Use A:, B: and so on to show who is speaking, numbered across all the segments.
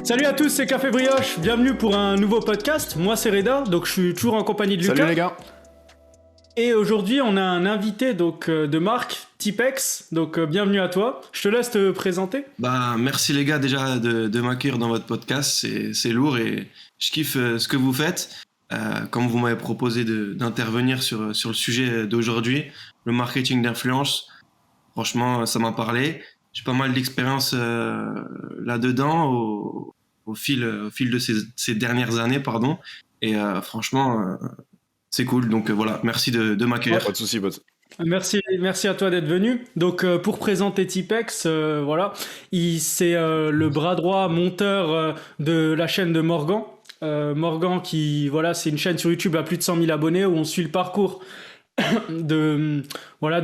A: Salut à tous, c'est Café Brioche, bienvenue pour un nouveau podcast. Moi c'est Reda, donc je suis toujours en compagnie de Lucas.
B: Salut les gars.
A: Et aujourd'hui on a un invité de Marc, Tipex, donc bienvenue à toi. Je te laisse te présenter.
C: Merci les gars déjà de m'accueillir dans votre podcast, c'est lourd et je kiffe ce que vous faites. Comme vous m'avez proposé d'intervenir sur le sujet d'aujourd'hui, le marketing d'influence, franchement ça m'a parlé. J'ai pas mal d'expérience là-dedans au fil de ces dernières années, pardon. Et franchement, c'est cool. Donc voilà, merci de m'accueillir.
B: Pas de soucis.
A: Merci à toi d'être venu. Donc pour présenter Tipex, voilà, c'est le bras droit monteur de la chaîne de Morgan. Morgan qui, voilà, c'est une chaîne sur YouTube à plus de 100 000 abonnés où on suit le parcours de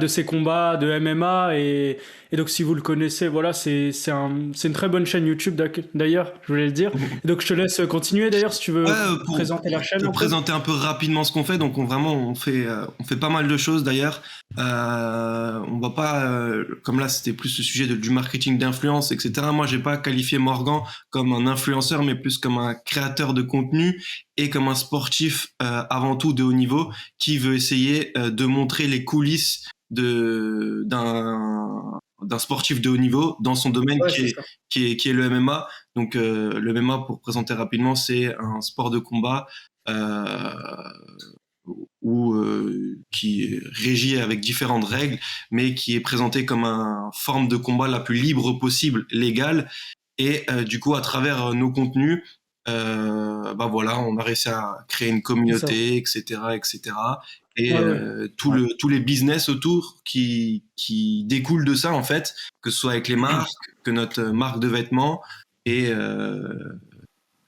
A: ses combats de MMA et donc si vous le connaissez, voilà, c'est une très bonne chaîne YouTube d'ailleurs, je voulais le dire. Et donc je te laisse continuer d'ailleurs si tu veux présenter la chaîne.
C: Pour présenter un peu rapidement ce qu'on fait, donc on fait pas mal de choses d'ailleurs. On va pas comme là c'était plus le sujet du marketing d'influence, etc. Moi j'ai pas qualifié Morgan comme un influenceur, mais plus comme un créateur de contenu et comme un sportif avant tout de haut niveau qui veut essayer de montrer les coulisses d'un sportif de haut niveau dans son domaine qui est le MMA. Donc le MMA, pour présenter rapidement, c'est un sport de combat qui est régi avec différentes règles, mais qui est présenté comme une forme de combat la plus libre possible, légale. Et du coup, à travers nos contenus, voilà, on a réussi à créer une communauté, etc., etc. Et tous les business autour qui découlent de ça, en fait, que ce soit avec les marques, que notre marque de vêtements, et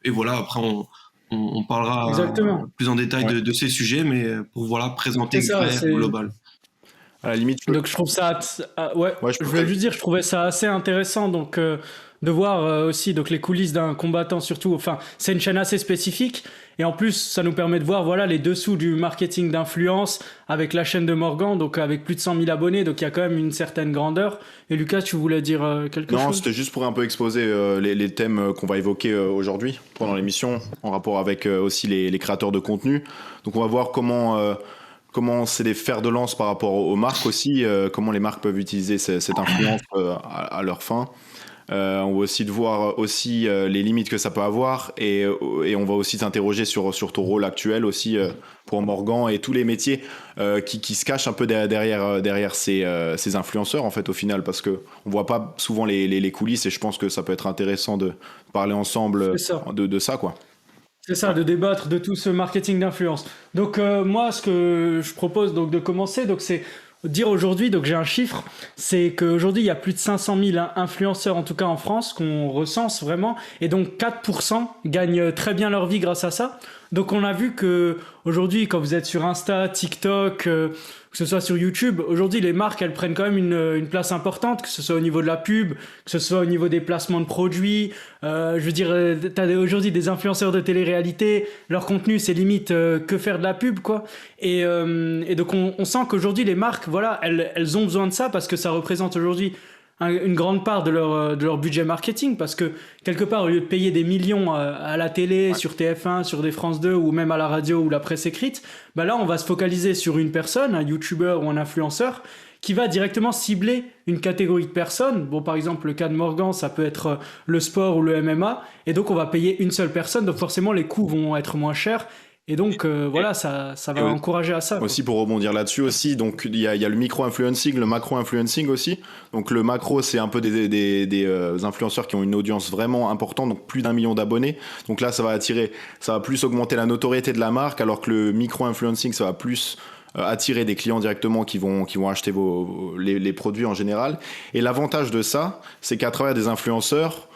C: voilà, après on parlera plus en détail de ces sujets, mais pour voilà, présenter une carrière globale.
B: À la limite.
A: Donc je trouve ça, je voulais juste dire, je trouvais ça assez intéressant, donc de voir aussi donc les coulisses d'un combattant surtout. Enfin, c'est une chaîne assez spécifique et en plus ça nous permet de voir voilà les dessous du marketing d'influence avec la chaîne de Morgan, donc avec plus de 100 000 abonnés, donc il y a quand même une certaine grandeur. Et Lucas, tu voulais dire quelque chose?
B: Non, c'était juste pour un peu exposer les thèmes qu'on va évoquer aujourd'hui pendant l'émission en rapport avec aussi les créateurs de contenu. Donc on va voir comment c'est des fers de lance par rapport aux marques aussi, comment les marques peuvent utiliser cette influence à leur fin. On va aussi voir aussi les limites que ça peut avoir et on va aussi s'interroger sur ton rôle actuel aussi pour Morgan et tous les métiers qui se cachent un peu derrière ces influenceurs en fait au final, parce que on voit pas souvent les coulisses et je pense que ça peut être intéressant de parler ensemble de ça quoi.
A: C'est ça, de débattre de tout ce marketing d'influence. Donc moi, ce que je propose donc de commencer, donc c'est dire aujourd'hui, donc j'ai un chiffre, c'est qu'aujourd'hui il y a plus de 500 000 influenceurs en tout cas en France qu'on recense vraiment, et donc 4% gagnent très bien leur vie grâce à ça. Donc on a vu que aujourd'hui quand vous êtes sur Insta, TikTok, que ce soit sur YouTube, aujourd'hui les marques elles prennent quand même une place importante, que ce soit au niveau de la pub, que ce soit au niveau des placements de produits. Je veux dire, t'as aujourd'hui des influenceurs de télé-réalité, leur contenu c'est limite que faire de la pub quoi. Et donc on sent qu'aujourd'hui les marques, voilà, elles ont besoin de ça parce que ça représente aujourd'hui une grande part de leur budget marketing, parce que quelque part au lieu de payer des millions à la télé, sur TF1, sur des France 2 ou même à la radio ou la presse écrite, bah là on va se focaliser sur une personne, un youtubeur ou un influenceur qui va directement cibler une catégorie de personnes. Bon, par exemple le cas de Morgan, ça peut être le sport ou le MMA, et donc on va payer une seule personne, donc forcément les coûts vont être moins chers. Et donc voilà, ça va encourager à ça. Quoi.
B: Aussi pour rebondir là-dessus aussi, donc il y a le micro-influencing, le macro-influencing aussi. Donc le macro, c'est un peu des influenceurs qui ont une audience vraiment importante, donc plus d'1 million d'abonnés. Donc là, ça va plus augmenter la notoriété de la marque, alors que le micro-influencing, ça va plus attirer des clients directement qui vont acheter les produits en général. Et l'avantage de ça, c'est qu'à travers des influenceurs,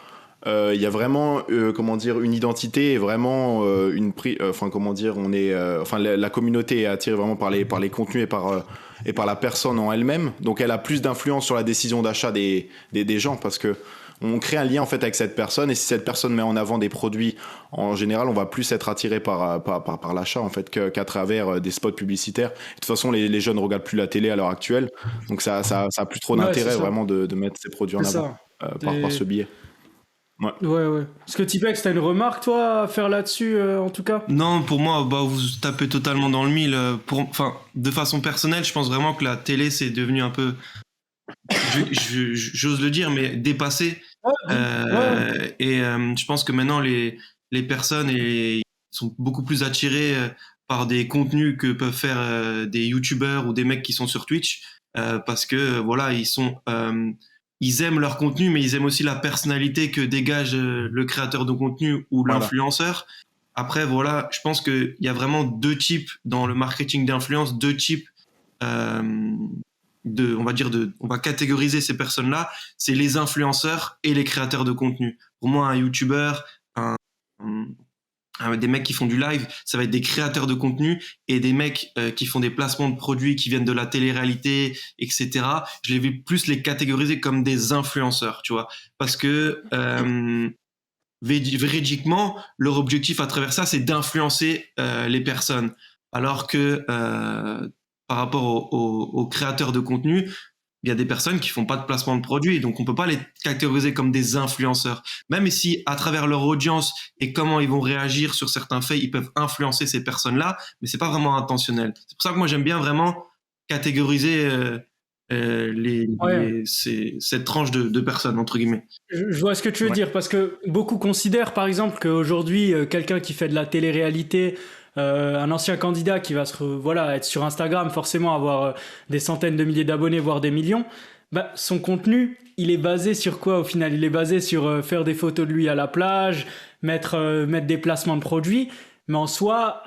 B: il y a vraiment une identité et vraiment la communauté est attirée vraiment par les contenus et par la personne en elle-même, donc elle a plus d'influence sur la décision d'achat des gens, parce que on crée un lien en fait avec cette personne, et si cette personne met en avant des produits, en général on va plus être attiré par l'achat en fait qu'à travers des spots publicitaires. De toute façon les jeunes regardent plus la télé à l'heure actuelle, donc ça a plus trop d'intérêt vraiment de mettre ces produits en avant par ce biais.
A: Ouais. Est-ce que Tipex, t'as une remarque, toi, à faire là-dessus, en tout cas?
C: Non, pour moi, bah, vous tapez totalement dans le mille. Enfin, de façon personnelle, je pense vraiment que la télé, c'est devenu un peu, j'ose le dire, mais dépassé.
A: Ouais, ouais.
C: Je pense que maintenant, les personnes sont beaucoup plus attirées par des contenus que peuvent faire des youtubeurs ou des mecs qui sont sur Twitch, parce que voilà, ils aiment leur contenu, mais ils aiment aussi la personnalité que dégage le créateur de contenu ou
B: Voilà.
C: l'influenceur. Après, voilà, je pense qu'il y a vraiment deux types dans le marketing d'influence, deux types euh, on va catégoriser ces personnes-là, c'est les influenceurs et les créateurs de contenu. Pour moi, un YouTuber, des mecs qui font du live, ça va être des créateurs de contenu et des mecs qui font des placements de produits qui viennent de la télé-réalité, etc. Je les vais plus les catégoriser comme des influenceurs, tu vois, parce que véridiquement, leur objectif à travers ça, c'est d'influencer les personnes. Alors que par rapport aux créateurs de contenu, il y a des personnes qui font pas de placement de produits, donc on peut pas les catégoriser comme des influenceurs. Même si à travers leur audience et comment ils vont réagir sur certains faits, ils peuvent influencer ces personnes-là, mais c'est pas vraiment intentionnel. C'est pour ça que moi j'aime bien vraiment catégoriser
A: Ouais.
C: cette tranche de personnes entre guillemets.
A: Je vois ce que tu veux
B: Ouais.
A: dire, parce que beaucoup considèrent, par exemple, qu'aujourd'hui, quelqu'un qui fait de la télé-réalité, un ancien candidat qui va voilà, être sur Instagram, forcément avoir des centaines de milliers d'abonnés, voire des millions, bah, son contenu, il est basé sur quoi au final? Il est basé sur faire des photos de lui à la plage, mettre des placements de produits, mais en soi,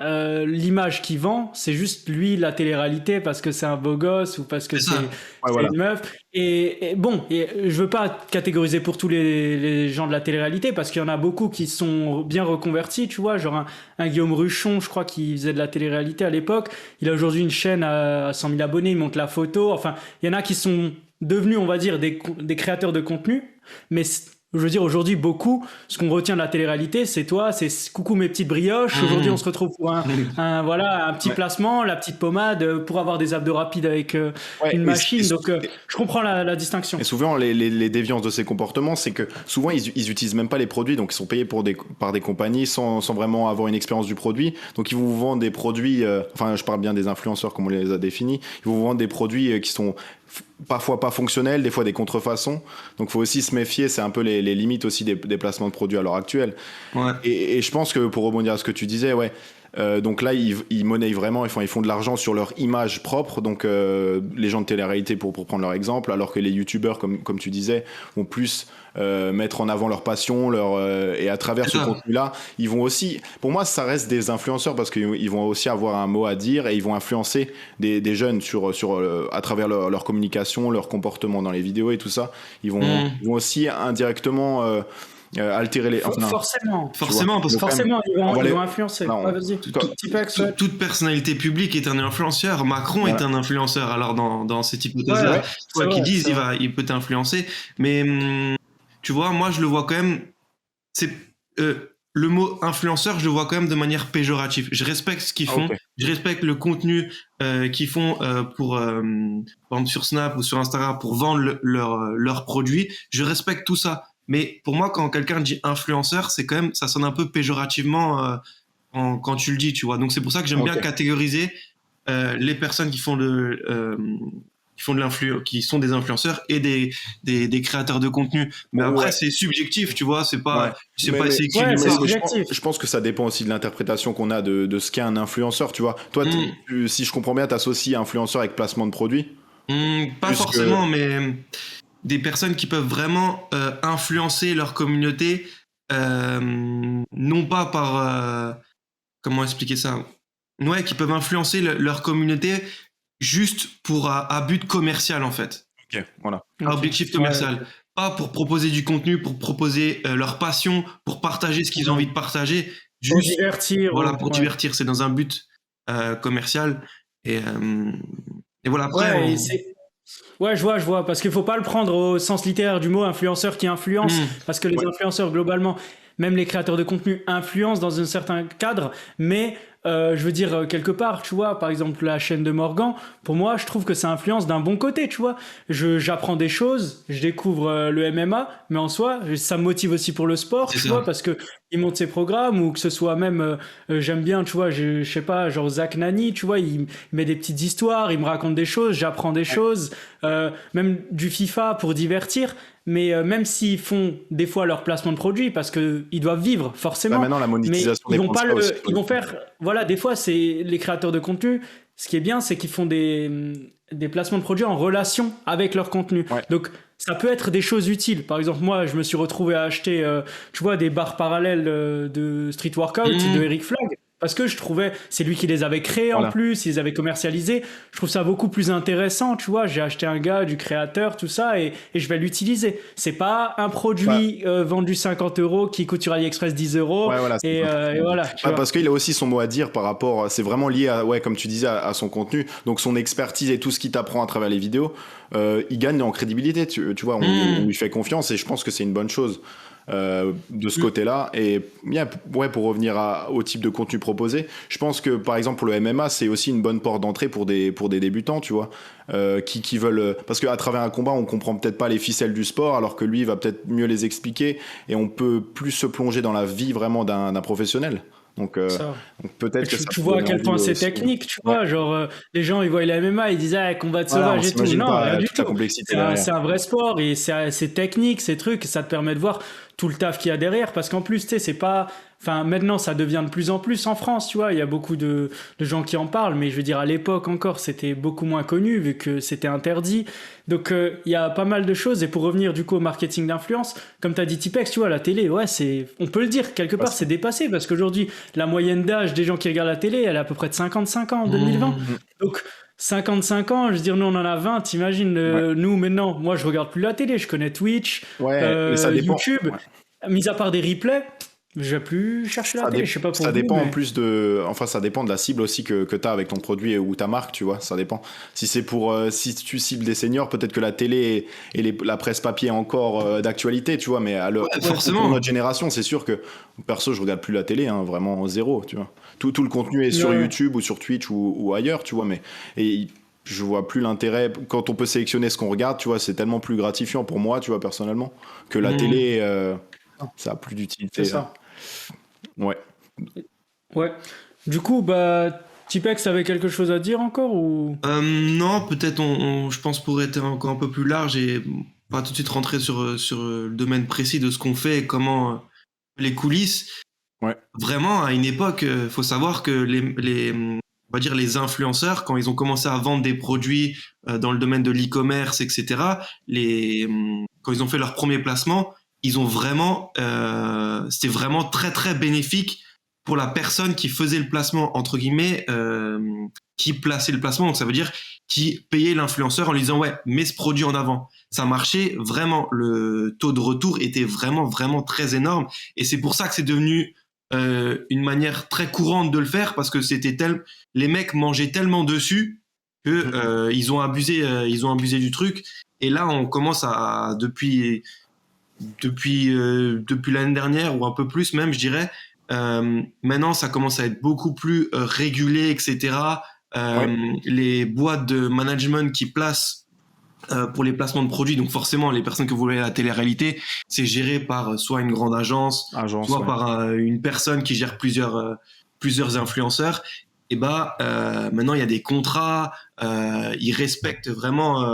A: l'image qu'il vend, c'est juste lui, la télé-réalité, parce que c'est un beau gosse ou parce que
C: C'est ça.
B: Ouais,
A: c'est
B: voilà.
A: une meuf. Et bon, je veux pas catégoriser pour tous les gens de la télé-réalité parce qu'il y en a beaucoup qui sont bien reconvertis, tu vois, genre un Guillaume Ruchon, je crois, qui faisait de la télé-réalité à l'époque. Il a aujourd'hui une chaîne à 100 000 abonnés, il monte la photo. Enfin, il y en a qui sont devenus, on va dire, des créateurs de contenu, mais je veux dire, aujourd'hui, beaucoup, ce qu'on retient de la télé-réalité, c'est toi, c'est coucou mes petites brioches. Aujourd'hui, on se retrouve pour voilà, un petit
B: Ouais.
A: placement, la petite pommade, pour avoir des abdos rapides avec
B: Ouais,
A: une machine. Donc,
B: et-
A: je comprends la distinction.
B: Et souvent, les déviances de ces comportements, c'est que souvent, ils utilisent même pas les produits, donc ils sont payés par des compagnies sans vraiment avoir une expérience du produit. Donc, ils vont vous vendre des produits, enfin, je parle bien des influenceurs, comme on les a définis, ils vont vous vendre des produits qui sont parfois pas fonctionnels, des fois des contrefaçons. Donc, il faut aussi se méfier, c'est un peu les limites aussi des placements de produits à l'heure actuelle.
C: Ouais.
B: Et je pense que pour rebondir à ce que tu disais, ouais, donc là, ils monnaient vraiment, ils font de l'argent sur leur image propre, donc les gens de télé-réalité pour prendre leur exemple, alors que les youtubeurs, comme tu disais, vont plus mettre en avant leur passion, et à travers
C: C'est
B: ce
C: ça.
B: contenu-là, ils vont aussi, pour moi, ça reste des influenceurs parce qu'ils vont aussi avoir un mot à dire et ils vont influencer des jeunes à travers leur communication, leur comportement dans les vidéos et tout ça. Ils vont aussi indirectement altérer enfin,
A: Forcément.
B: tu vois.
C: Forcément, parce que
B: Donc, quand même,
A: Forcément,
B: on va
A: ils
B: les-
A: vont influencer.
B: voilà,
A: Ouais, vas-y.
C: tout- tout-
A: Tipex, ouais.
C: toute personnalité publique est un influenceur. Macron est
B: voilà.
C: un influenceur. Alors dans cette
A: Ouais,
C: hypothèse-là,
B: Ouais,
A: c'est
C: quoi qu'ils
A: vrai,
C: disent,
A: c'est vrai.
C: il peut t'influencer. Mais tu vois, moi je le vois quand même. C'est le mot influenceur, je le vois quand même de manière péjorative. Je respecte ce qu'ils
B: ah,
C: font.
B: ok.
C: Je respecte le contenu qu'ils font pour par exemple sur Snap ou sur Instagram pour vendre leurs produits. Je respecte tout ça. Mais pour moi, quand quelqu'un dit influenceur, c'est quand même, ça sonne un peu péjorativement quand tu le dis, tu vois. Donc c'est pour ça que j'aime bien
B: Ok.
C: catégoriser les personnes qui font de qui sont des influenceurs et des créateurs de contenu. Mais
B: Bon,
C: après,
B: ouais.
C: c'est subjectif, tu vois.
B: Ouais.
C: C'est écrit
A: Ouais,
C: nulle
A: c'est
B: Mais
C: part.
A: subjectif.
B: je pense que ça dépend aussi de l'interprétation qu'on a de ce qu'est un influenceur, tu vois. Toi, si je comprends bien, t'associes influenceur avec placement de produit.
C: Pas
B: Plus que...
C: forcément, mais des personnes qui peuvent vraiment influencer leur communauté, non pas par comment expliquer ça? Ouais, qui peuvent influencer leur communauté juste pour à but commercial en fait,
B: Ok, voilà.
C: à
A: Ok.
C: objectif
A: Ouais,
C: commercial. Pas pour proposer du contenu, pour proposer leur passion, pour partager ce qu'ils ont
A: ouais.
C: envie de partager,
A: Pour
C: juste
A: divertir.
C: voilà pour
A: Ouais.
C: divertir. C'est dans un but commercial et, euh, et voilà après
A: Ouais,
C: on.
A: ouais, je vois, parce qu'il faut pas le prendre au sens littéraire du mot influenceur qui influence, parce que les
B: Ouais.
A: influenceurs globalement, même les créateurs de contenu influencent dans un certain cadre, mais je veux dire, quelque part, tu vois, par exemple, la chaîne de Morgan, pour moi, je trouve que ça influence d'un bon côté, tu vois. J'apprends des choses, je découvre le MMA, mais en soi, ça me motive aussi pour le sport,
C: C'est
A: tu
C: ça.
A: vois, parce que il monte ses programmes, ou que ce soit même, j'aime bien, tu vois, je sais pas, genre Zach Nani, tu vois, il met des petites histoires, il me raconte des choses, j'apprends des choses, même du FIFA pour divertir. Mais même s'ils font des fois leur placement de produits, parce que ils doivent vivre
B: Là,
A: forcément,
B: maintenant, la
A: mais
B: monétisation
A: ils vont
B: dépend de
A: pas
B: ça aussi.
A: ils vont faire, voilà, des fois c'est les créateurs de contenu. Ce qui est bien, c'est qu'ils font des placements de produits en relation avec leur contenu.
B: Ouais.
A: Donc ça peut être des choses utiles. Par exemple, moi, je me suis retrouvé à acheter, tu vois, des barres parallèles de Street Workout de Eric Flag. Parce que je trouvais, c'est lui qui les avait créés en
B: Voilà.
A: plus, ils les avaient commercialisés. Je trouve ça beaucoup plus intéressant, tu vois. J'ai acheté un gars, du créateur, tout ça, et je vais l'utiliser. C'est pas un produit vendu 50 € qui coûte sur AliExpress 10 €
B: Ouais, voilà, c'est ça.
A: et voilà, tu vois.
B: Parce qu'il a aussi son mot à dire par rapport, c'est vraiment lié à, ouais, comme tu disais, à son contenu. Donc son expertise et tout ce qu'il t'apprend à travers les vidéos, il gagne en crédibilité. Tu vois, on lui fait confiance et je pense que c'est une bonne chose de ce côté-là. Et bien, ouais, pour revenir au type de contenu proposé, je pense que par exemple pour le MMA, c'est aussi une bonne porte d'entrée pour des débutants, tu vois, qui veulent, parce qu'à travers un combat, on comprend peut-être pas les ficelles du sport, alors que lui il va peut-être mieux les expliquer et on peut plus se plonger dans la vie vraiment d'un professionnel. Donc,
A: Ça.
B: donc peut-être que ça
A: Tu
B: peut
A: vois à
B: donner
A: quel point
B: envie
A: c'est
B: aussi.
A: technique, tu
B: Ouais.
A: vois, genre les gens ils voient la MMA, ils disent ah combat de
B: Voilà, on
A: sauvage et tout.
B: s'imagine
A: Non, rien
B: pas
A: du
B: toute la
A: tout.
B: complexité derrière.
A: C'est un vrai sport et c'est technique, ces trucs, et ça te permet de voir tout le taf qu'il y a derrière parce qu'en plus, tu sais, c'est pas enfin maintenant ça devient de plus en plus en France, tu vois, il y a beaucoup de gens qui en parlent, mais je veux dire à l'époque encore, c'était beaucoup moins connu vu que c'était interdit. Donc il y a pas mal de choses et pour revenir du coup au marketing d'influence, comme tu as dit Tipex, tu vois, la télé, ouais, c'est on peut le dire quelque part, c'est dépassé parce qu'aujourd'hui, la moyenne d'âge des gens qui regardent la télé, elle est à peu près de 55 ans en 2020. Donc 55 ans, je veux dire, nous on en a 20, t'imagines,
B: Ouais.
A: nous maintenant, moi je regarde plus la télé, je connais Twitch,
B: Ouais, mais ça dépend.
A: YouTube,
B: Ouais.
A: mis à part des replays, je vais plus chercher la télé, je sais pas pour
B: Ça
A: vous,
B: dépend en
A: mais...
B: plus de. Enfin, ça dépend de la cible aussi que tu as avec ton produit ou ta marque, tu vois. Ça dépend. Si c'est pour. Si tu cibles des seniors, peut-être que la télé et la presse papier est encore d'actualité, tu vois. Mais
C: Ouais,
B: pour
C: forcément.
B: notre génération, c'est sûr que. Perso, je regarde plus la télé, hein, vraiment zéro, tu vois. Tout le contenu est sur
A: Ouais.
B: YouTube ou sur Twitch ou ailleurs, tu vois. Mais. Et je vois plus l'intérêt. Quand on peut sélectionner ce qu'on regarde, tu vois, c'est tellement plus gratifiant pour moi, tu vois, personnellement, que la télé, ça a plus d'utilité.
A: C'est ça.
B: Ouais.
A: Ouais. Du coup, bah, Tipex avait quelque chose à dire encore ou...
C: Non, peut-être je pense pour être encore un peu plus large et pas tout de suite rentrer sur le domaine précis de ce qu'on fait et comment les coulisses.
B: Ouais.
C: Vraiment, à une époque, faut savoir que on va dire les influenceurs, quand ils ont commencé à vendre des produits dans le domaine de l'e-commerce, etc., quand ils ont fait leur premier placement, ils ont vraiment, c'était vraiment très très bénéfique pour la personne qui faisait le placement, entre guillemets, qui plaçait le placement. Donc ça veut dire qui payait l'influenceur en lui disant ouais, mets ce produit en avant. Ça marchait vraiment. Le taux de retour était vraiment vraiment très énorme et c'est pour ça que c'est devenu une manière très courante de le faire parce que les mecs mangeaient tellement dessus que ils ont abusé du truc. Et là, on commence à depuis l'année dernière ou un peu plus même, je dirais. Maintenant, ça commence à être beaucoup plus régulé, etc.
B: Ouais.
C: Les boîtes de management qui placent pour les placements de produits, donc forcément, les personnes que vous voyez à la télé-réalité, c'est géré par soit une grande agence, soit
B: Ouais.
C: par une personne qui gère plusieurs influenceurs. Et bah, maintenant, il y a des contrats, ils respectent vraiment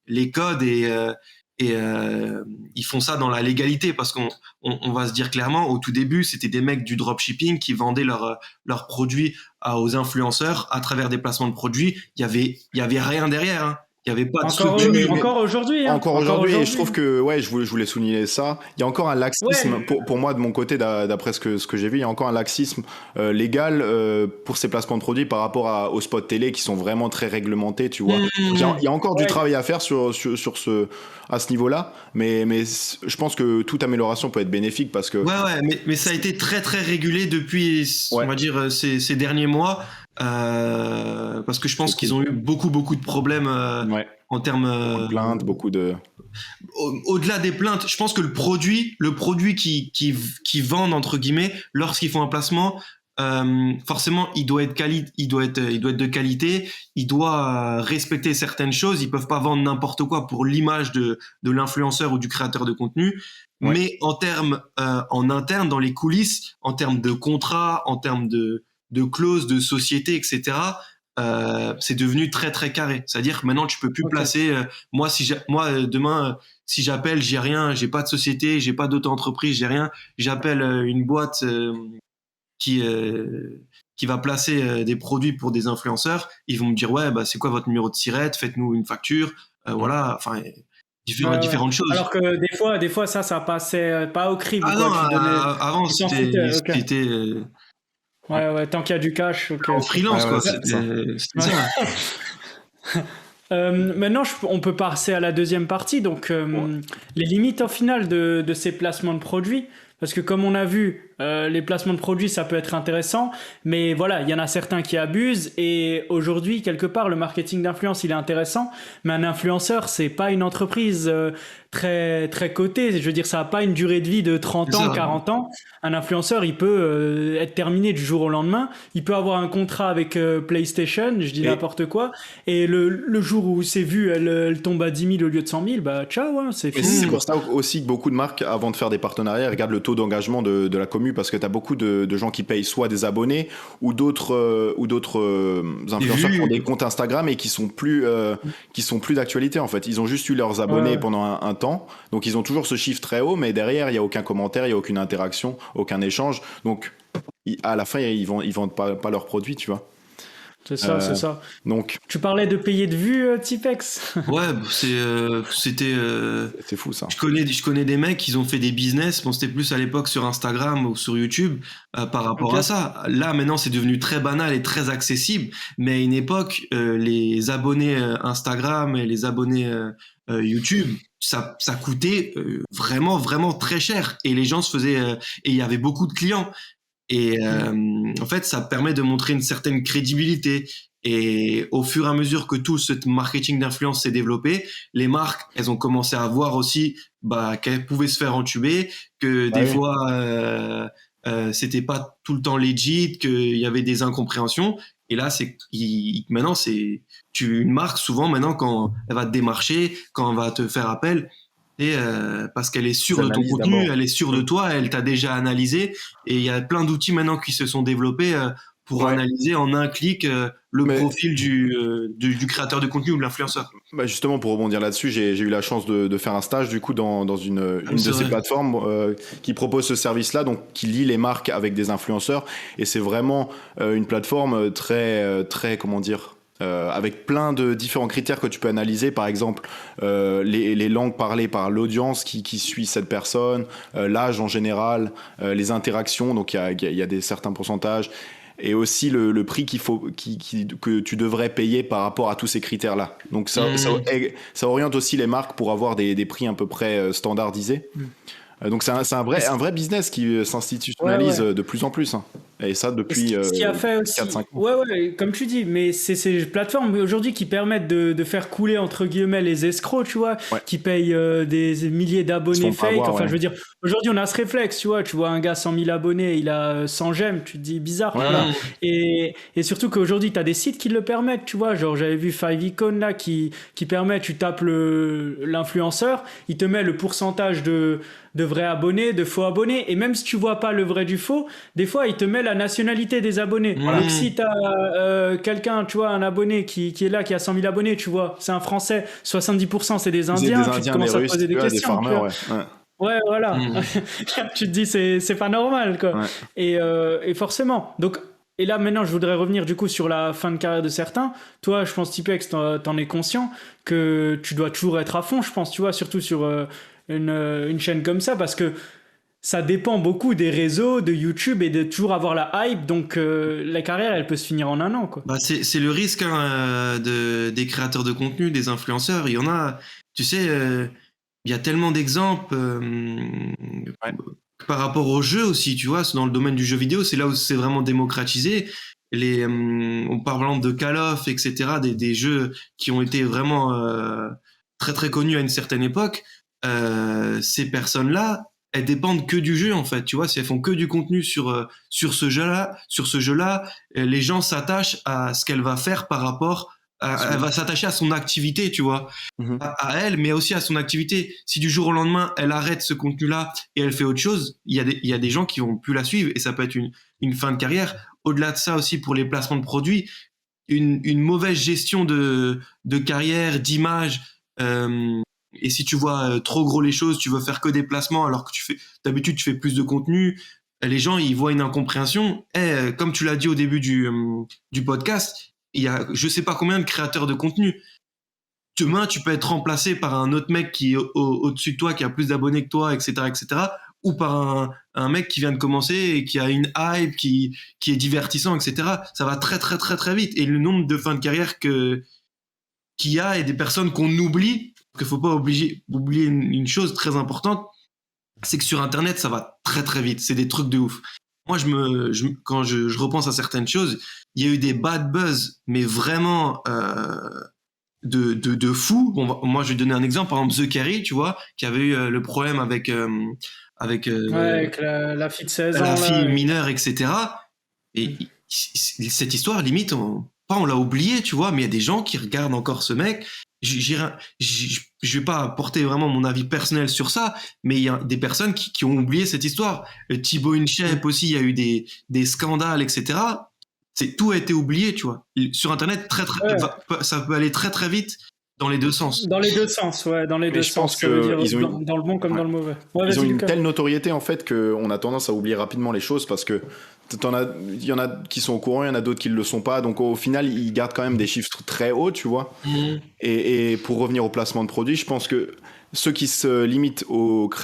C: les codes et ils font ça dans la légalité parce qu'on va se dire clairement, au tout début, c'était des mecs du dropshipping qui vendaient leurs produits aux influenceurs à travers des placements de produits. Il y avait rien derrière, hein. Il y avait pas de structure.
A: Encore aujourd'hui, hein.
B: Encore aujourd'hui, et je trouve
A: hein.
B: que, ouais, je voulais souligner ça. Il y a encore un laxisme,
A: Ouais.
B: pour moi, de mon côté, d'après ce que j'ai vu, il y a encore un laxisme légal pour ces placements de produits par rapport aux spots télé qui sont vraiment très réglementés, tu vois. Donc, il y a encore du travail à faire à ce niveau-là, mais je pense que toute amélioration peut être bénéfique parce que.
C: Ouais, mais ça a été très très régulé depuis, on va dire, ces derniers mois. Parce que je pense qu'ils ont eu beaucoup de problèmes en termes
B: beaucoup de plaintes, beaucoup de
C: au-delà des plaintes. Je pense que le produit qui vendent entre guillemets lorsqu'ils font un placement, forcément, il doit être il doit être de qualité, il doit respecter certaines choses. Ils peuvent pas vendre n'importe quoi pour l'image de l'influenceur ou du créateur de contenu.
B: Ouais.
C: Mais en interne, dans les coulisses, en termes de contrat, en termes de clauses de société, etc. C'est devenu très très carré. C'est-à-dire que maintenant tu peux plus placer. Demain, si j'appelle, j'ai rien, j'ai pas de société, j'ai pas d'auto-entreprise, j'ai rien. J'appelle une boîte qui qui va placer des produits pour des influenceurs. Ils vont me dire ouais, bah c'est quoi votre numéro de SIRET, faites-nous une facture, voilà. Enfin,
A: Ouais.
C: différentes choses.
A: Alors que des fois, ça passait pas au crible,
C: Ah
A: quoi.
C: non,
A: Tu donnais,
C: avant
A: ils s'en foutaient. Ok.
C: c'était
A: Ouais, tant qu'il y a du cash, ok,
C: en
A: ok.
C: freelance quoi.
B: c'est ça.
C: C'était ça.
A: Maintenant, on peut passer à la deuxième partie, donc les limites au final de ces placements de produits. Parce que comme on a vu, les placements de produits, ça peut être intéressant, mais voilà, il y en a certains qui abusent. Et aujourd'hui, quelque part, le marketing d'influence, il est intéressant, mais un influenceur, c'est pas une entreprise très très cotée. Je veux dire, ça n'a pas une durée de vie de 30
C: C'est
A: ans,
C: ça.
A: 40 ans. Un influenceur, il peut être terminé du jour au lendemain. Il peut avoir un contrat avec PlayStation, je dis
B: Et-
A: n'importe quoi. Et le jour où c'est vu, elle tombe à 10 000 au lieu de 100 000, bah ciao, hein, c'est
B: Mais
A: fini.
B: c'est
A: Quoi.
B: pour ça aussi que beaucoup de marques, avant de faire des partenariats, regardent le taux d'engagement de la commu parce que tu as beaucoup de gens qui payent soit des abonnés ou d'autres influenceurs qui ont
C: vues.
B: des comptes Instagram et qui sont plus d'actualité en fait. Ils ont juste eu leurs abonnés
A: Ouais.
B: pendant un temps, donc ils ont toujours ce chiffre très haut, mais derrière il y a aucun commentaire, il y a aucune interaction, aucun échange. Donc à la fin ils vendent pas leurs produits, tu vois.
A: C'est ça, c'est
B: Euh,
A: ça.
B: donc
A: Tu parlais de payer de vue, Tipex.
C: Ouais, c'était.
B: c'est fou ça.
C: Je connais des mecs qui ont fait des business. Bon, c'était plus à l'époque sur Instagram ou sur YouTube par rapport
A: Ok.
C: à ça. Là, maintenant, c'est devenu très banal et très accessible. Mais à une époque, les abonnés Instagram et les abonnés YouTube, ça coûtait vraiment, vraiment très cher. Et les gens se faisaient. Et il y avait beaucoup de clients. Et en fait, ça permet de montrer une certaine crédibilité. Et au fur et à mesure que tout ce marketing d'influence s'est développé, les marques, elles ont commencé à voir aussi qu'elles pouvaient se faire entuber, que
B: Bah
C: des
B: oui.
C: fois c'était pas tout le temps legit, qu'il y avait des incompréhensions. Et là, maintenant une marque souvent maintenant quand elle va te démarcher, quand elle va te faire appel, et parce qu'elle est
B: Ils
C: sûre de ton
B: analysent
C: contenu,
B: d'abord.
C: elle est sûre de toi, elle t'a déjà analysé, et il y a plein d'outils maintenant qui se sont développés pour
B: Ouais.
C: analyser en un clic le
B: Mais
C: profil du créateur de contenu ou de l'influenceur.
B: bah justement, pour rebondir là-dessus, j'ai eu la chance de faire un stage du coup dans une
C: C'est
B: de ces
C: vrai.
B: plateformes qui propose ce service-là, donc qui lie les marques avec des influenceurs. Et c'est vraiment une plateforme très, comment dire, avec plein de différents critères que tu peux analyser. Par exemple, les langues parlées par l'audience qui suit cette personne, l'âge en général, les interactions, donc il y a des certains pourcentages. Et aussi le prix que tu devrais payer par rapport à tous ces critères-là. Donc ça oriente aussi les marques pour avoir des prix à peu près standardisés. Donc c'est un vrai business qui
A: Ouais,
B: s'institutionnalise
A: ouais.
B: de plus en plus, hein. Et ça
A: Et
B: depuis
A: ce qui a fait aussi,
B: 4-5 ans.
A: ouais, comme tu dis, mais c'est ces plateformes aujourd'hui qui permettent de faire couler entre guillemets les escrocs, tu vois,
B: Ouais.
A: qui payent des milliers
B: Ils se
A: d'abonnés
B: font pas
A: fake.
B: avoir,
A: Enfin,
B: ouais.
A: je veux dire, aujourd'hui on a ce réflexe, tu vois un gars 100 000 abonnés, il a 100 j'aime, tu te dis bizarre,
B: Ouais,
A: voilà.
B: ouais.
A: Et surtout qu'aujourd'hui t'as des sites qui le permettent, tu vois, genre j'avais vu 5icon là qui permet, tu tapes l'influenceur, il te met le pourcentage de vrais abonnés, de faux abonnés, et même si tu vois pas le vrai du faux, des fois il te met la nationalité des abonnés. Donc si tu as quelqu'un, tu vois, un abonné qui est là, qui a 100 000 abonnés, tu vois, c'est un Français, 70% c'est des
B: Vous êtes
A: Indiens,
B: des
A: tu te
B: Indiens, des
A: commences à te
B: Russes,
A: poser des
B: ouais, des
A: questions, tu
B: farmers,
A: vois.
B: ouais.
A: Ouais, voilà. Tu te dis, c'est pas normal, quoi.
B: Ouais.
A: Et forcément. Donc, et là, maintenant, je voudrais revenir du coup sur la fin de carrière de certains. Toi, je pense, Tipex, t'en es conscient que tu dois toujours être à fond, je pense, tu vois, surtout sur une chaîne comme ça, parce que ça dépend beaucoup des réseaux, de YouTube et de toujours avoir la hype. Donc, la carrière, elle peut se finir en un an, quoi.
C: C'est le risque hein, des créateurs de contenu, des influenceurs. Il y en a, tu sais, il y a tellement d'exemples
B: Ouais.
C: par rapport au jeu aussi, tu vois, dans le domaine du jeu vidéo, c'est là où c'est vraiment démocratisé. En parlant de Call of, etc., des jeux qui ont été vraiment très très connus à une certaine époque, ces personnes-là, elles dépendent que du jeu en fait, tu vois, si elles font que du contenu sur ce jeu-là, les gens s'attachent à ce qu'elle va faire par rapport elle va s'attacher à son activité, tu vois, à elle, mais aussi à son activité. Si du jour au lendemain, elle arrête ce contenu-là et elle fait autre chose, il y a des gens qui vont plus la suivre et ça peut être une fin de carrière. Au-delà de ça aussi, pour les placements de produits, une mauvaise gestion de carrière, d'image, et si tu vois trop gros les choses, tu veux faire que des placements alors que d'habitude tu fais plus de contenu, les gens ils voient une incompréhension. Et comme tu l'as dit au début du podcast, il y a je sais pas combien de créateurs de contenu. Demain, tu peux être remplacé par un autre mec qui est au-dessus de toi, qui a plus d'abonnés que toi, etc., etc., ou par un mec qui vient de commencer et qui a une hype, qui est divertissant, etc. Ça va très, très, très, très vite. Et le nombre de fins de carrière qu'il y a et des personnes qu'on oublie, qu'il faut pas oublier une chose très importante, c'est que sur Internet, ça va très, très vite. C'est des trucs de ouf. Moi, quand je repense à certaines choses, il y a eu des bad buzz, mais vraiment de fou. Moi, je vais donner un exemple. Par exemple, The Carry, tu vois, qui avait eu le problème avec
A: avec la fille de 16 ans.
C: la fille
A: là,
C: mineure, etc. Et cette histoire, limite, on l'a oublié, tu vois, mais il y a des gens qui regardent encore ce mec. Je vais pas porter vraiment mon avis personnel sur ça, mais il y a des personnes qui ont oublié cette histoire. Thibaut InShape aussi, il y a eu des scandales, etc. Tout a été oublié, tu vois. Sur Internet, ça peut aller très très vite dans les deux sens.
A: Dans les deux sens, ouais, dans les deux
B: je pense
A: sens. Ça veut dire
B: qu'ils ont
A: dans le bon comme dans le mauvais. Ouais,
B: ils ont
A: vas-y,
B: une
A: Lucas.
B: telle notoriété en fait qu'on a tendance à oublier rapidement les choses parce que il y en a qui sont au courant, il y en a d'autres qui ne le sont pas. Donc au final, ils gardent quand même des chiffres très hauts, tu vois. Et pour revenir au placement de produits, je pense que ceux qui se limitent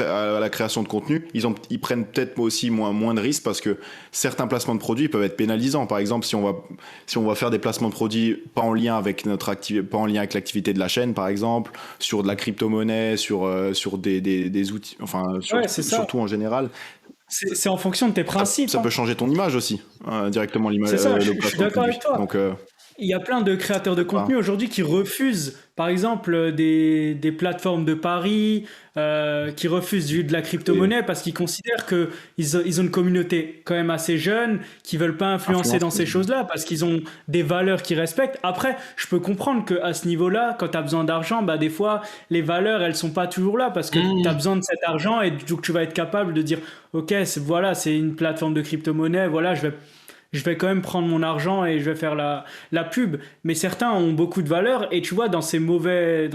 B: à la création de contenu, ils prennent peut-être aussi moins de risques parce que certains placements de produits peuvent être pénalisants. Par exemple, si on va faire des placements de produits pas en lien avec pas en lien avec l'activité de la chaîne, par exemple, sur de la crypto-monnaie, sur des outils, enfin, surtout en général.
A: C'est en fonction de tes principes.
B: Ça peut changer ton image aussi, directement l'image.
A: C'est ça, je
B: placement
A: suis d'accord
B: de
A: avec toi.
B: Donc,
A: il y a plein de créateurs de contenu aujourd'hui qui refusent, par exemple, des plateformes de paris, qui refusent de la crypto-monnaie parce qu'ils considèrent qu'ils ont une communauté quand même assez jeune, qui veulent pas influencer dans ces choses-là parce qu'ils ont des valeurs qu'ils respectent. Après, je peux comprendre qu'à ce niveau-là, quand tu as besoin d'argent, bah, des fois, les valeurs, elles sont pas toujours là parce que tu as besoin de cet argent et donc tu vas être capable de dire, ok, c'est une plateforme de crypto-monnaie, voilà, je vais quand même prendre mon argent et je vais faire la pub. Mais certains ont beaucoup de valeur et tu vois, dans ces mauvais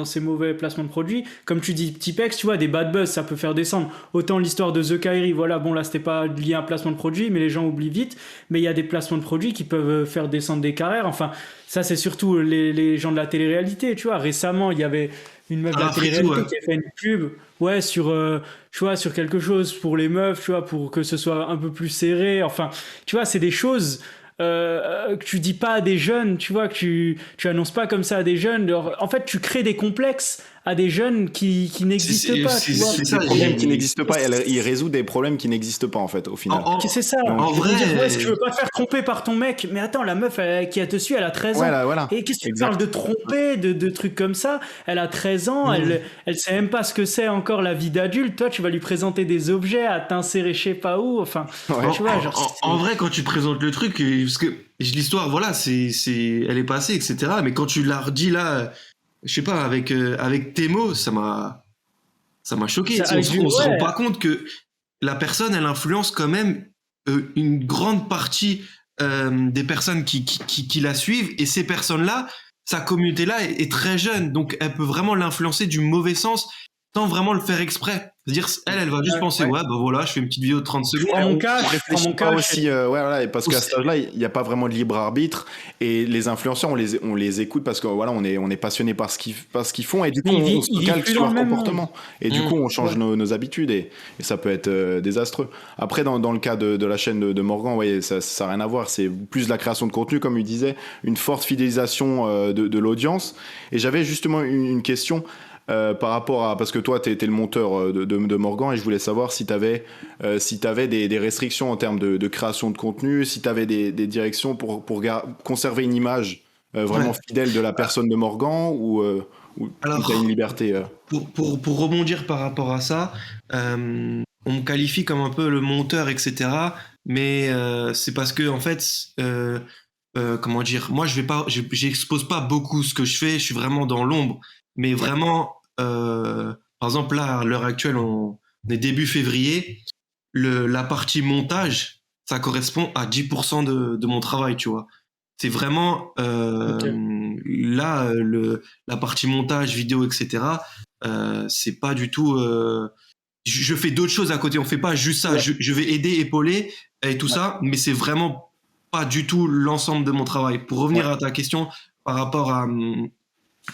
A: placements de produits, comme tu dis, Tipex, tu vois, des bad buzz, ça peut faire descendre. Autant l'histoire de The Kyrie, voilà, bon là, c'était pas lié à un placement de produit, mais les gens oublient vite. Mais il y a des placements de produits qui peuvent faire descendre des carrières. Enfin, ça, c'est surtout les gens de la télé-réalité, tu vois. Récemment, il y avait une meuf de la télé-réalité qui a fait une pub, ouais, tu vois, sur quelque chose pour les meufs, tu vois, pour que ce soit un peu plus serré. Enfin, tu vois, c'est des choses que tu dis pas à des jeunes, tu vois, que tu annonces pas comme ça à des jeunes. En fait, tu crées des complexes à des jeunes qui n'existent pas, tu vois.
B: C'est des problèmes qui n'existent pas. Il résout des problèmes qui n'existent pas, en fait, au final.
A: C'est ça.
C: En vrai,
A: dire, ouais, si tu veux pas te faire tromper par ton mec, mais attends, la meuf qui te suit, elle a 13 ans.
B: Voilà.
A: Et qu'est-ce que tu parles de tromper, de trucs comme ça? Elle a 13 ans, elle sait même pas ce que c'est encore la vie d'adulte. Toi, tu vas lui présenter des objets à t'insérer je sais pas où. Enfin, tu vois, genre.
C: En vrai, quand tu présentes le truc, parce que l'histoire, voilà, elle est passée, etc. Mais quand tu la redis là, je sais pas, avec tes mots, ça m'a choqué. On se rend pas compte que la personne, elle influence quand même une grande partie des personnes qui la suivent, et ces personnes-là, sa communauté-là est très jeune, donc elle peut vraiment l'influencer du mauvais sens sans vraiment le faire exprès. C'est-à-dire, elle va juste penser, ouais, bah voilà, je fais une petite vidéo de 30 secondes.
A: En mon cas,
B: aussi, voilà, parce qu'à cet âge-là, il n'y a pas vraiment de libre arbitre, et les influenceurs, on les écoute parce que voilà, on est passionné par ce qu'ils font, et du coup, on se calque sur leur comportement. Et du coup, on change nos habitudes, et ça peut être désastreux. Après, dans le cas de la chaîne de Morgan, ouais, ça n'a rien à voir. C'est plus de la création de contenu, comme il disait, une forte fidélisation de l'audience. Et j'avais justement une question. Par rapport à, parce que toi t'es le monteur de Morgan, et je voulais savoir si t'avais des restrictions en termes de création de contenu, si t'avais des directions pour conserver une image vraiment fidèle de la personne de Morgan, ou t'as une liberté
C: pour rebondir par rapport à ça, on me qualifie comme un peu le monteur, etc. Mais c'est parce que en fait, comment dire, moi j'expose pas beaucoup ce que je fais. Je suis vraiment dans l'ombre. Mais vraiment, par exemple là, à l'heure actuelle, on est début février. La partie montage, ça correspond à 10% de mon travail, tu vois. C'est vraiment
A: Ok.
C: là la partie montage, vidéo, etc. C'est pas du tout. Je fais d'autres choses à côté. On fait pas juste ça.
A: Ouais.
C: Je vais aider, épauler et tout ça, mais c'est vraiment pas du tout l'ensemble de mon travail. Pour revenir
B: Ouais.
C: à ta question par rapport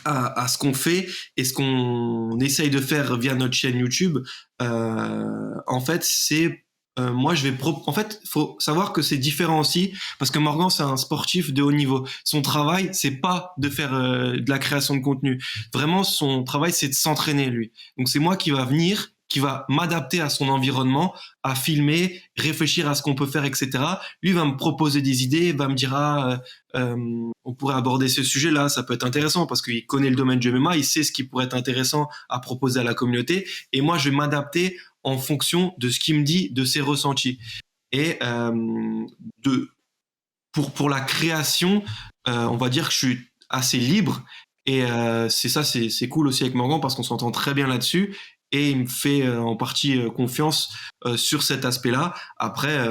C: à ce qu'on fait et ce qu'on essaye de faire via notre chaîne YouTube, en fait, c'est moi, en fait, faut savoir que c'est différent aussi parce que Morgan, c'est un sportif de haut niveau. Son travail, c'est pas de faire de la création de contenu. Vraiment, son travail, c'est de s'entraîner, lui. Donc, c'est moi qui va venir, qui va m'adapter à son environnement, à filmer, réfléchir à ce qu'on peut faire, etc. Lui va me proposer des idées, va me dire, on pourrait aborder ce sujet-là, ça peut être intéressant parce qu'il connaît le domaine du MMA, il sait ce qui pourrait être intéressant à proposer à la communauté. Et moi, je vais m'adapter en fonction de ce qu'il me dit, de ses ressentis. Et de, pour la création, on va dire que je suis assez libre. Et c'est cool aussi avec Morgan parce qu'on s'entend très bien là-dessus. Et il me fait en partie confiance sur cet aspect-là. Après,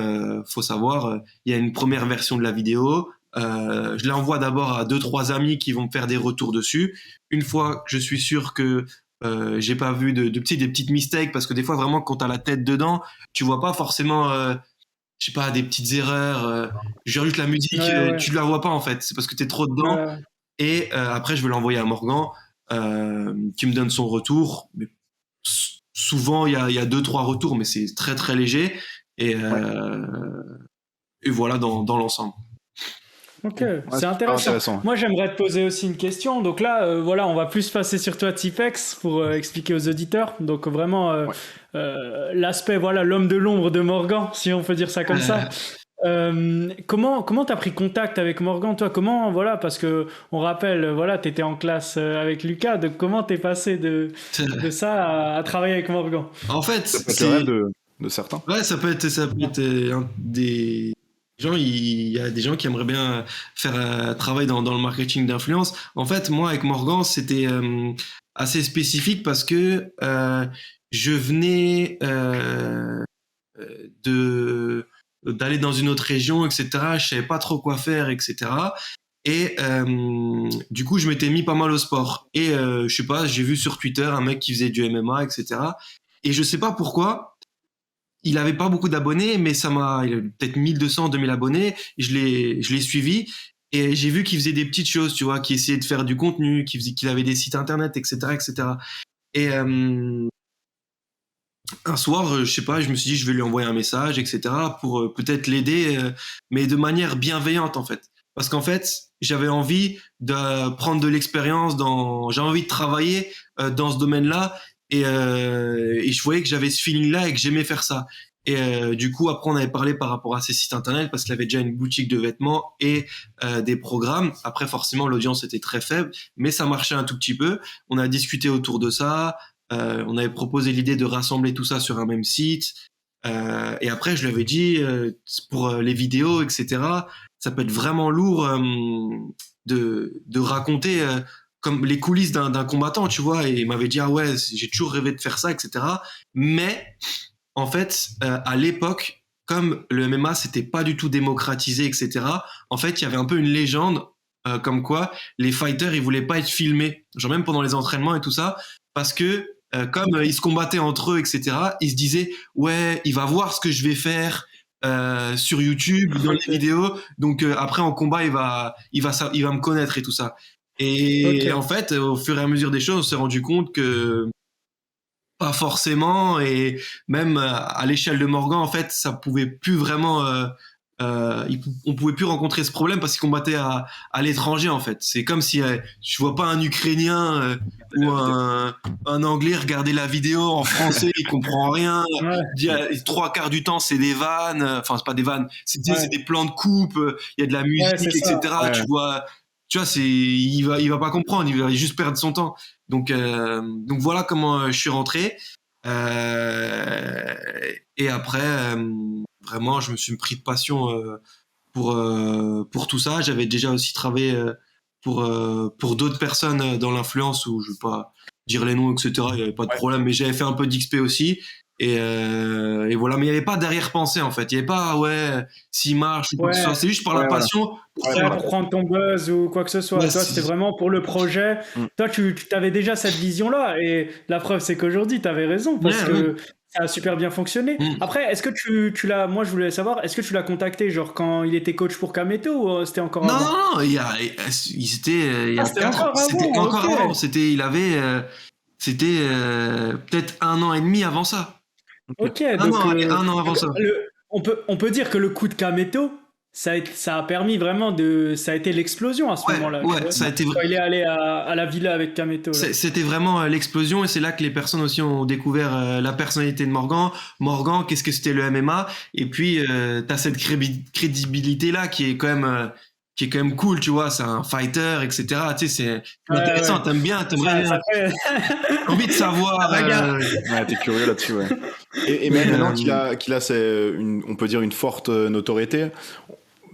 C: faut savoir, il y a une première version de la vidéo. Je l'envoie d'abord à 2-3 amis qui vont me faire des retours dessus. Une fois que je suis sûr que j'ai pas vu des petites mistakes, parce que des fois vraiment quand t'as la tête dedans, tu vois pas forcément, je sais pas, des petites erreurs. Genre juste la
A: Ouais,
C: musique,
A: ouais.
C: tu la vois pas en fait. C'est parce que t'es trop dedans.
A: Ouais.
C: Et après je vais l'envoyer à Morgan, qui me donne son retour. Mais souvent il y a 2-3 retours, mais c'est très très léger. Et,
B: Ouais.
C: et voilà dans l'ensemble.
A: Ok,
B: Ouais,
A: c'est
B: c'est super
A: intéressant.
B: intéressant.
A: Moi, j'aimerais te poser aussi une question. Donc là, voilà, on va plus passer sur toi, Tipex, pour expliquer aux auditeurs. Donc vraiment,
B: Ouais.
A: l'aspect, voilà, l'homme de l'ombre de Morgan, si on peut dire ça comme ça. Comment t'as pris contact avec Morgan, toi? Comment, voilà, parce que on rappelle, voilà, t'étais en classe avec Lucas. Donc comment t'es passé de ça à travailler avec Morgan?
C: En fait,
B: Ça peut être le rêve de certains.
C: ouais, ça peut être des gens, il y a des gens qui aimeraient bien faire un travail dans le marketing d'influence. En fait, moi, avec Morgan, c'était assez spécifique parce que je venais de d'aller dans une autre région, etc. Je savais pas trop quoi faire, etc. Et du coup, je m'étais mis pas mal au sport. Et je sais pas, j'ai vu sur Twitter un mec qui faisait du MMA, etc. Et je sais pas pourquoi, il avait pas beaucoup d'abonnés, mais il a peut-être 1200, 2000 abonnés. Je l'ai suivi et j'ai vu qu'il faisait des petites choses, tu vois, qu'il essayait de faire du contenu, qu'il avait des sites internet, etc., etc. Et un soir, je sais pas, je me suis dit, je vais lui envoyer un message, etc., pour peut-être l'aider, mais de manière bienveillante, en fait. Parce qu'en fait, j'avais envie de prendre de l'expérience j'ai envie de travailler dans ce domaine-là, et je voyais que j'avais ce feeling-là et que j'aimais faire ça. Et du coup, après, on avait parlé par rapport à ses sites internet parce qu'il avait déjà une boutique de vêtements et des programmes. Après, forcément, l'audience était très faible, mais ça marchait un tout petit peu. On a discuté autour de ça. On avait proposé l'idée de rassembler tout ça sur un même site. Et après, je lui avais dit, pour les vidéos, etc., ça peut être vraiment lourd de raconter comme les coulisses d'un combattant, tu vois. Et il m'avait dit, ah ouais, j'ai toujours rêvé de faire ça, etc. Mais en fait, à l'époque, comme le MMA, c'était pas du tout démocratisé, etc., en fait, il y avait un peu une légende comme quoi les fighters, ils voulaient pas être filmés, genre même pendant les entraînements et tout ça, parce que comme ils se combattaient entre eux, etc., ils se disaient, ouais, il va voir ce que je vais faire sur YouTube, dans les
A: Ok,
C: vidéos, donc après en combat, il va me connaître et tout ça. Et en
A: ok.
C: fait, au fur et à mesure des choses, on s'est rendu compte que pas forcément, et même à l'échelle de Morgan, en fait, ça pouvait plus vraiment, on pouvait plus rencontrer ce problème parce qu'il combattait à l'étranger, en fait. C'est comme si je vois pas un Ukrainien ou un Anglais regarder la vidéo en français, il comprend rien.
A: Ouais,
C: Trois quarts du temps, c'est des vannes, enfin c'est pas des vannes, c'est
A: ouais,
C: des plans de coupe, il y a de la
A: ouais, c'est
C: musique,
A: ça.
C: etc.
B: Ouais.
C: Tu vois, il va pas comprendre, il va juste perdre son temps. Donc voilà comment je suis rentré. Et après, vraiment, je me suis pris de passion pour tout ça. J'avais déjà aussi travaillé pour d'autres personnes dans l'influence où je ne vais pas dire les noms, etc. Il n'y avait pas de problème, mais j'avais fait un peu d'XP aussi. Et voilà, mais il n'y avait pas d'arrière-pensée en fait. Il n'y avait pas, s'il marche ou quoi que ce soit. C'est juste par la passion.
A: Pour prendre ton buzz ou quoi que ce soit. Toi, c'était vraiment pour le projet. Toi, tu avais déjà cette vision-là. Et la preuve, c'est qu'aujourd'hui, tu avais raison parce que ça a super bien fonctionné. Après, est-ce que tu l'as. Moi, je voulais savoir, est-ce que tu l'as contacté, genre quand il était coach pour Kameto ou c'était encore avant?
C: Non, c'était encore avant. C'était peut-être 1 an et demi avant ça.
A: Ok,
C: donc
A: un
C: an avant ça.
A: On peut dire que le coup de Kameto, ça a permis vraiment ça a été l'explosion à ce moment-là.
C: Ouais, ça a été
A: quand il est allé à la villa avec Kameto.
C: C'était vraiment l'explosion et c'est là que les personnes aussi ont découvert la personnalité de Morgan. Morgan, qu'est-ce que c'était le MMA? Et puis t'as cette crédibilité là qui est quand même cool, tu vois, c'est un fighter, etc. Tu sais, c'est intéressant, t'aimes bien, envie de savoir.
B: T'es curieux là-dessus, ouais. Et maintenant qu'il a on peut dire une forte notoriété,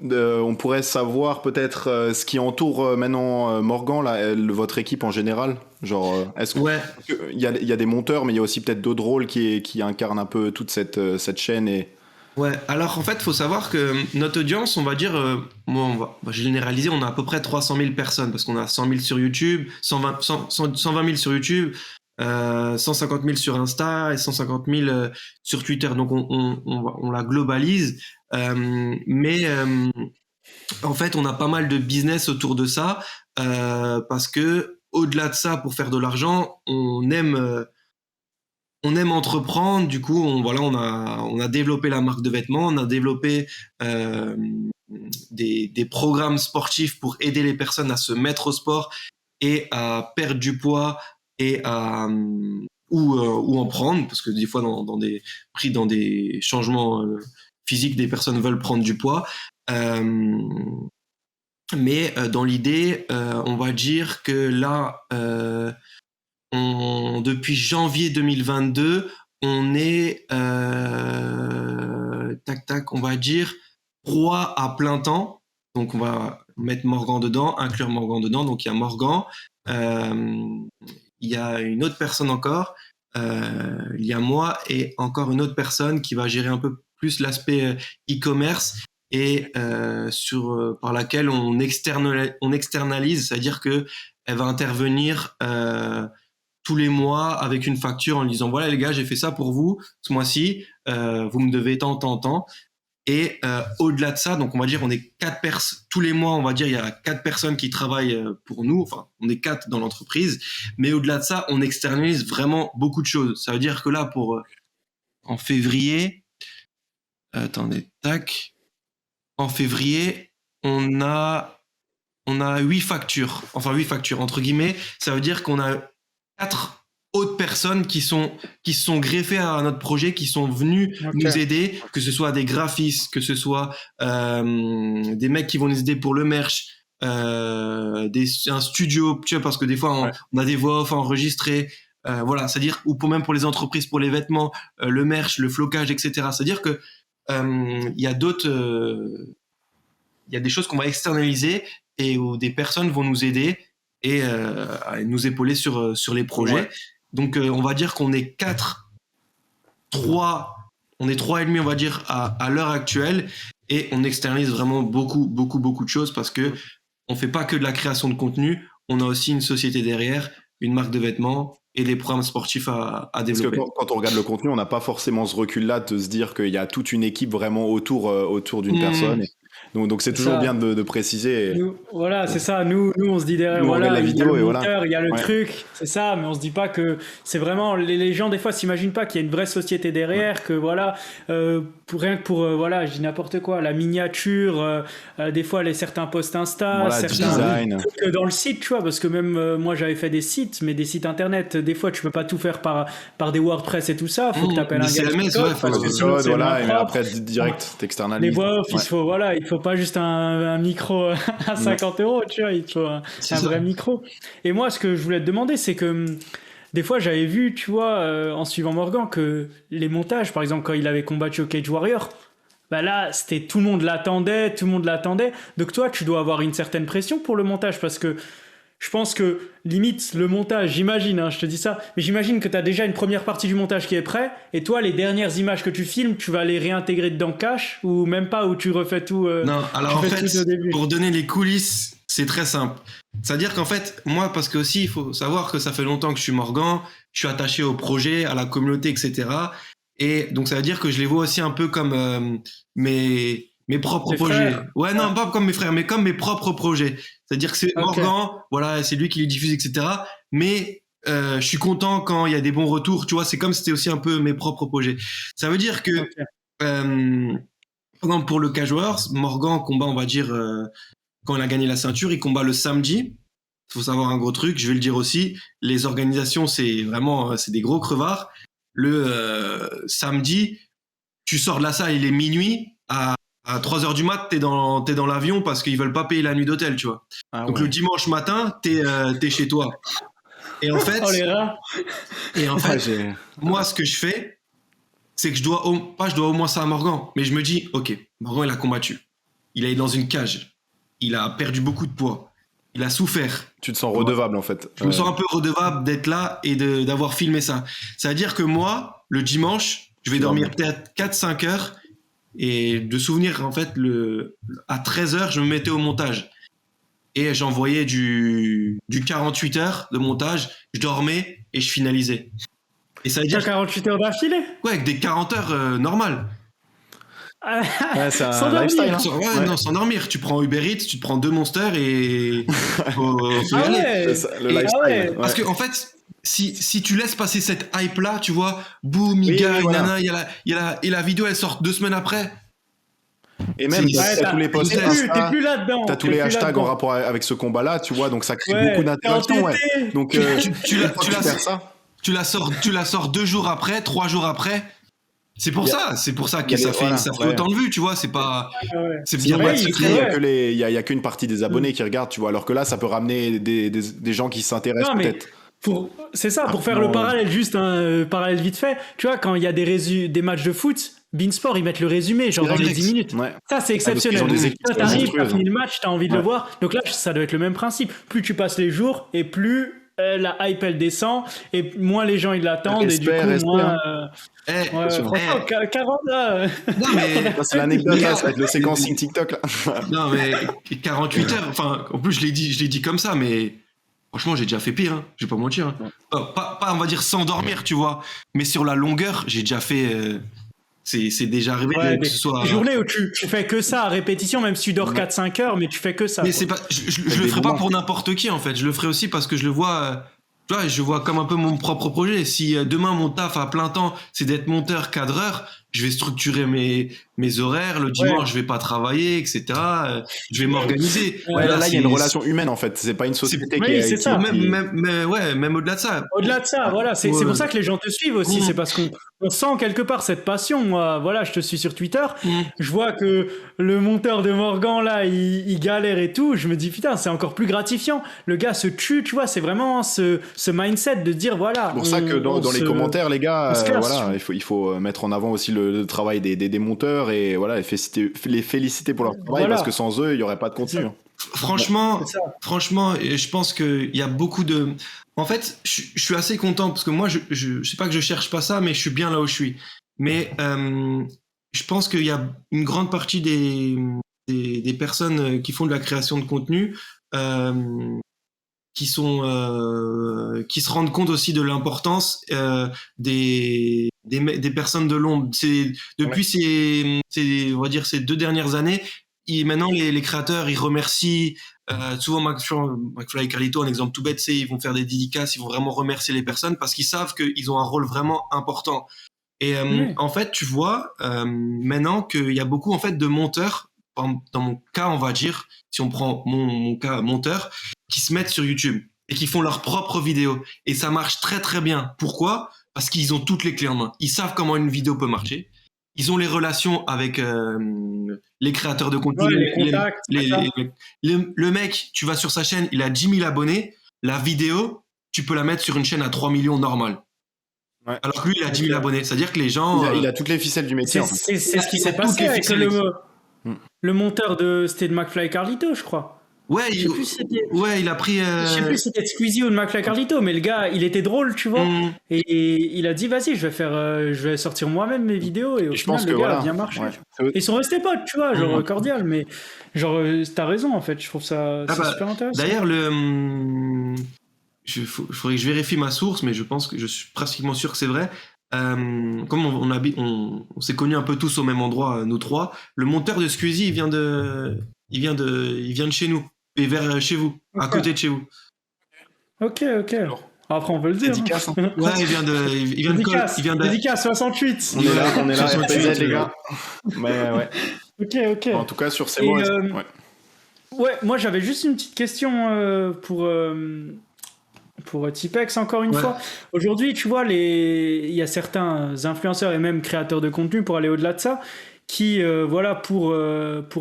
B: on pourrait savoir peut-être ce qui entoure maintenant Morgan, là, votre équipe en général. Genre, est-ce qu'il y a des monteurs, mais il y a aussi peut-être d'autres rôles qui incarnent un peu toute cette chaîne et...
C: Ouais, alors en fait, il faut savoir que notre audience, on va dire, on va généraliser, on a à peu près 300 000 personnes, parce qu'on a 100 000 sur YouTube, 120 000 sur YouTube, 150 000 sur Insta et 150 000 sur Twitter. Donc on la globalise, mais en fait, on a pas mal de business autour de ça, parce que au-delà de ça, pour faire de l'argent, on aime entreprendre. Du coup, on a développé la marque de vêtements, on a développé des programmes sportifs pour aider les personnes à se mettre au sport et à perdre du poids et ou en prendre, parce que des fois dans des changements physiques, des personnes veulent prendre du poids. Mais dans l'idée, on va dire que là, depuis janvier 2022, on est on va dire 3 à plein temps. Donc on va mettre Morgan dedans, inclure Morgan dedans. Donc il y a Morgan, il y a une autre personne encore, il y a moi et encore une autre personne qui va gérer un peu plus l'aspect e-commerce et par laquelle on externalise, c'est-à-dire que elle va intervenir tous les mois avec une facture en disant voilà les gars, j'ai fait ça pour vous ce mois-ci, vous me devez tant. Et au-delà de ça, donc on va dire on est 4 personnes tous les mois, on va dire il y a 4 personnes qui travaillent pour nous, enfin on est 4 dans l'entreprise, mais au-delà de ça, on externalise vraiment beaucoup de choses. Ça veut dire que là en février, en février, on a 8 factures, entre guillemets. Ça veut dire qu'on a 4 autres personnes qui se sont greffées à notre projet, qui sont venus nous aider, que ce soit des graphistes, que ce soit des mecs qui vont nous aider pour le merch, un studio, tu vois, parce que des fois on a des voix off enregistrées, voilà, c'est-à-dire, ou même pour les entreprises, pour les vêtements, le merch, le flocage, etc. C'est-à-dire que il y a des choses qu'on va externaliser et où des personnes vont nous aider et à nous épauler sur les projets. Ouais. Donc on va dire qu'on est 3 et demi, on va dire, à l'heure actuelle, et on externalise vraiment beaucoup de choses parce que on fait pas que de la création de contenu, on a aussi une société derrière, une marque de vêtements et des programmes sportifs à développer.
B: Parce que quand on regarde le contenu, on n'a pas forcément ce recul-là de se dire qu'il y a toute une équipe vraiment autour d'une personne. Donc c'est toujours bien de préciser.
A: Voilà, c'est ça. Nous on se dit derrière, voilà,
B: la vidéo,
A: il y a le monteur, il y a le truc, c'est ça, mais on se dit pas que c'est vraiment. Les gens des fois s'imaginent pas qu'il y a une vraie société derrière, que voilà, rien que pour voilà, je dis n'importe quoi, la miniature, des fois certains posts Insta, certains trucs dans le site, tu vois, parce que même moi j'avais fait des sites, mais des sites internet, des fois tu peux pas tout faire par des WordPress et tout ça, faut que tu appelles un gars.
B: Voilà, et après direct t'externalises.
A: Les voix off, il faut pas juste un micro à 50 €, tu vois, il faut un vrai micro. Et moi, ce que je voulais te demander, c'est que des fois j'avais vu, tu vois, en suivant Morgan, que les montages, par exemple, quand il avait combattu au Cage Warrior, bah là, c'était tout le monde l'attendait, tout le monde l'attendait. Donc toi, tu dois avoir une certaine pression pour le montage parce que je pense que limite le montage, j'imagine, hein, je te dis ça, mais j'imagine que tu as déjà une première partie du montage qui est prêt et toi, les dernières images que tu filmes, tu vas les réintégrer dedans cash ou même pas, où tu refais tout.
C: Non, alors en
A: tu fais
C: fait,
A: tout au début.
C: pour donner les coulisses, c'est très simple. C'est-à-dire qu'en fait, moi, parce que aussi, il faut savoir que ça fait longtemps que je suis Morgan, je suis attaché au projet, à la communauté, etc. Et donc, ça veut dire que je les vois aussi un peu comme mes propres
A: Tes
C: projets.
A: frères.
C: Ouais, non, pas comme mes frères, mais comme mes propres projets. C'est-à-dire que c'est
A: Ok.
C: Morgan, voilà, c'est lui qui les diffuse, etc. Mais je suis content quand il y a des bons retours, tu vois, c'est comme si c'était aussi un peu mes propres projets. Ça veut dire que,
A: Ok.
C: par exemple, pour le Cage Warriors, Morgan combat, on va dire, quand il a gagné la ceinture, il combat le samedi. Il faut savoir un gros truc, je vais le dire aussi, les organisations, c'est vraiment, c'est des gros crevards. Le samedi, tu sors de la salle, il est minuit, à 3 heures du mat, t'es dans l'avion parce qu'ils veulent pas payer la nuit d'hôtel, tu vois.
B: Ah
C: Donc
B: ouais.
C: le dimanche matin, t'es chez toi. Et en fait,
A: Oh les rats.
B: Ouais, j'ai-
C: moi, ce que je fais, c'est que je dois au moins ça à Morgan, mais je me dis, ok, Morgan, il a combattu. Il est dans une cage. Il a perdu beaucoup de poids. Il a souffert.
B: Tu te sens redevable en fait.
C: Je me sens un peu redevable d'être là et d'avoir filmé ça. Ça veut dire que moi, le dimanche, je vais
B: Tu
C: dormir
B: dormais.
C: peut-être 4-5 heures et de souvenir, en fait, à 13 heures, je me mettais au montage. Et j'envoyais du 48 heures de montage, je dormais et je finalisais. Et ça veut
A: T'as
C: dire,
A: 48 heures d'affilée.
C: ouais, avec des 40 heures normales.
B: Ouais, c'est
A: Sans
B: un
A: dormir.
B: lifestyle. Hein.
C: Ouais,
B: Ouais.
C: non, sans dormir. Tu prends Uber Eats, tu te prends 2 Monsters et faut y
A: Ah
C: aller.
A: ouais.
B: Le
A: Et-
B: lifestyle.
A: ah ouais.
B: Ouais.
C: Parce que en fait, si tu laisses passer cette hype-là, tu vois, boum, il
B: Oui,
C: gagne,
B: voilà.
C: nana, et la vidéo, elle sort 2 semaines après.
B: Et même,
C: C'est-
B: t'as
A: Ouais,
B: tous les posts
A: t'es
B: Insta,
A: plus là-dedans.
B: t'as tous
A: t'es
B: les
A: plus
B: hashtags en
A: là-dedans.
B: rapport avec ce combat-là, tu vois, donc ça crée
A: Ouais,
B: beaucoup
A: t'es
B: d'interaction. Ouais.
A: entêté.
B: Donc,
C: Tu
B: une fois que tu
C: la
B: perds ça,
C: tu la sors 2 jours après, 3 jours après. C'est pour
B: Il y a-
C: ça
B: il y
C: que
B: a les- voilà,
C: ça fait
B: ouais.
C: autant de vues, tu vois, c'est pas,
A: Ah ouais.
C: c'est
B: Sinon,
C: bien
B: il y
C: pas
B: a,
C: de
A: Oui,
B: sinon, il y
C: secret.
B: a que il y a qu'une partie des abonnés qui regardent, tu vois, alors que là, ça peut ramener des gens qui s'intéressent
A: Non, mais
B: peut-être.
A: c'est ça, pour
B: Ah,
A: faire
B: non,
A: le parallèle, juste un parallèle vite fait. Tu vois, quand il y a des matchs de foot, Beansport, ils mettent le résumé, genre dans les
C: Direct.
A: 10 minutes.
B: Ouais.
A: Ça, c'est
B: Parce qu'ils
A: exceptionnel.
B: ont des équipes
A: Toi, t'arrives, t'as
B: monstrueuses.
A: fini le match, t'as envie de le
B: Ouais.
A: voir. Donc là, ça doit être le même principe. Plus tu passes les jours, et plus la hype, elle descend, et moins les gens, ils l'attendent, et du coup,
B: Respect,
A: moins...
B: hein.
C: Eh,
A: ouais,
B: sûr.
A: franchement, 40, là...
C: non, mais,
B: Ça, c'est l'anecdote,
C: les
B: là,
C: gars,
B: ça va être le séquencing TikTok, là.
C: non, mais 48 heures, enfin, en plus, je l'ai dit comme ça, mais franchement, j'ai déjà fait pire, hein, je vais pas mentir. Hein. Pas, on va dire, sans dormir, tu vois, mais sur la longueur, j'ai déjà fait. C'est déjà arrivé
A: Ouais,
C: que ce soit.
A: des journées où tu fais que ça à répétition, même si tu dors 4-5 heures, mais tu fais que ça.
C: Mais
A: quoi.
C: c'est pas, je le
B: des
C: ferai pas
B: moments.
C: pour n'importe qui, en fait. Je le ferai aussi parce que je le vois. Tu vois, je vois comme un peu mon propre projet. Si demain mon taf à plein temps, c'est d'être monteur, cadreur, je vais structurer mes horaires. Le dimanche, je vais pas travailler, etc. Je vais m'organiser.
B: Ouais, là, il y a une
C: c'est-
B: relation humaine, en fait. C'est pas une société
A: Oui,
B: qui est.
A: c'est ça.
C: Même au-delà de ça.
A: Au-delà de ça, voilà, c'est
C: Ouais.
A: pour ça que les gens te suivent aussi, c'est parce qu'on sent quelque part cette passion. Moi, voilà, je te suis sur Twitter, je vois que le monteur de Morgan, là, il galère et tout, je me dis, putain, c'est encore plus gratifiant. Le gars se tue, tu vois, c'est vraiment ce mindset de dire, voilà.
B: C'est pour ça que dans les commentaires, les gars,
A: on se classe,
B: voilà, il faut mettre en avant aussi le travail des monteurs et voilà, les féliciter pour leur travail
A: Voilà.
B: parce que sans eux, il n'y aurait pas de contenu.
C: Franchement,
A: C'est ça.
C: franchement, et je pense qu'il y a beaucoup de. En fait, je suis assez content parce que moi, je sais pas que je cherche pas ça, mais je suis bien là où je suis. Mais je pense qu'il y a une grande partie des personnes qui font de la création de contenu qui se rendent compte aussi de l'importance des personnes de l'ombre. Depuis on va dire ces 2 dernières années, maintenant les créateurs ils remercient souvent McFly et Carlito, un exemple tout bête, c'est ils vont faire des dédicaces, ils vont vraiment remercier les personnes parce qu'ils savent qu'ils ont un rôle vraiment important. Et en fait, tu vois maintenant qu'il y a beaucoup en fait de monteurs, dans mon cas on va dire, si on prend mon cas monteur, qui se mettent sur YouTube et qui font leurs propres vidéos. Et ça marche très très bien. Pourquoi ? Parce qu'ils ont toutes les clés en main. Ils savent comment une vidéo peut marcher. Ils ont les relations avec les créateurs de contenu.
A: Ouais, les contacts, c'est ça.
C: Le mec, tu vas sur sa chaîne, il a 10 000 abonnés. La vidéo, tu peux la mettre sur une chaîne à 3 millions normale.
B: Ouais.
C: Alors que lui, il a 10 000 abonnés. C'est-à-dire que les gens...
B: Il a toutes les ficelles du métier, en fait.
A: C'est ce qui
C: Il a
A: s'est
C: toutes
A: passé
C: les
A: avec
C: ficelles.
A: le monteur c'était de McFly et Carlito, je crois.
C: Ouais,
A: Je sais plus si c'était...
C: il a pris...
A: Je sais plus si c'était Squeezie ou de McFly et Carlito, mais le gars, il était drôle, tu vois. Et il a dit, vas-y, je vais sortir moi-même mes vidéos. Et au
B: je
A: final,
B: pense
A: le
B: que
A: gars
B: voilà.
A: a bien marché.
B: Ouais.
A: Ils sont restés potes, tu vois, genre cordial, mais genre, t'as raison, en fait. Je trouve ça c'est super intéressant.
C: D'ailleurs, faudrait que je vérifie ma source, mais je pense que je suis pratiquement sûr que c'est vrai. Comme on s'est connus un peu tous au même endroit, nous trois, le monteur de Squeezie, il vient de chez nous, et vers chez vous, à côté de chez vous.
A: Ok. Après, on peut le dire.
B: Dédicace, hein.
C: Ouais, il vient de
A: Dédicace 68.
B: On est là,
C: 68,
B: FPZ, les gars. Mais ouais.
A: Ok.
B: En tout cas, sur ces mots,
A: ouais, moi j'avais juste une petite question pour Tipex, encore une fois. Aujourd'hui, tu vois, il y a certains influenceurs et même créateurs de contenu, pour aller au-delà de ça, qui, pour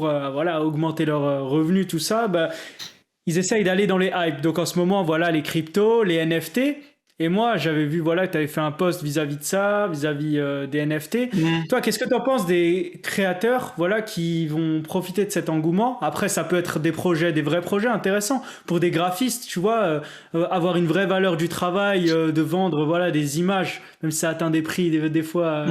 A: augmenter leurs revenus, tout ça, ils essayent d'aller dans les hypes. Donc en ce moment, voilà, les cryptos, les NFT. Et moi, j'avais vu que tu avais fait un post vis-à-vis de ça, vis-à-vis des NFT. Toi, qu'est-ce que tu en penses des créateurs qui vont profiter de cet engouement? Après, ça peut être des vrais projets intéressants pour des graphistes, tu vois, avoir une vraie valeur du travail, de vendre des images, même si ça atteint des prix des fois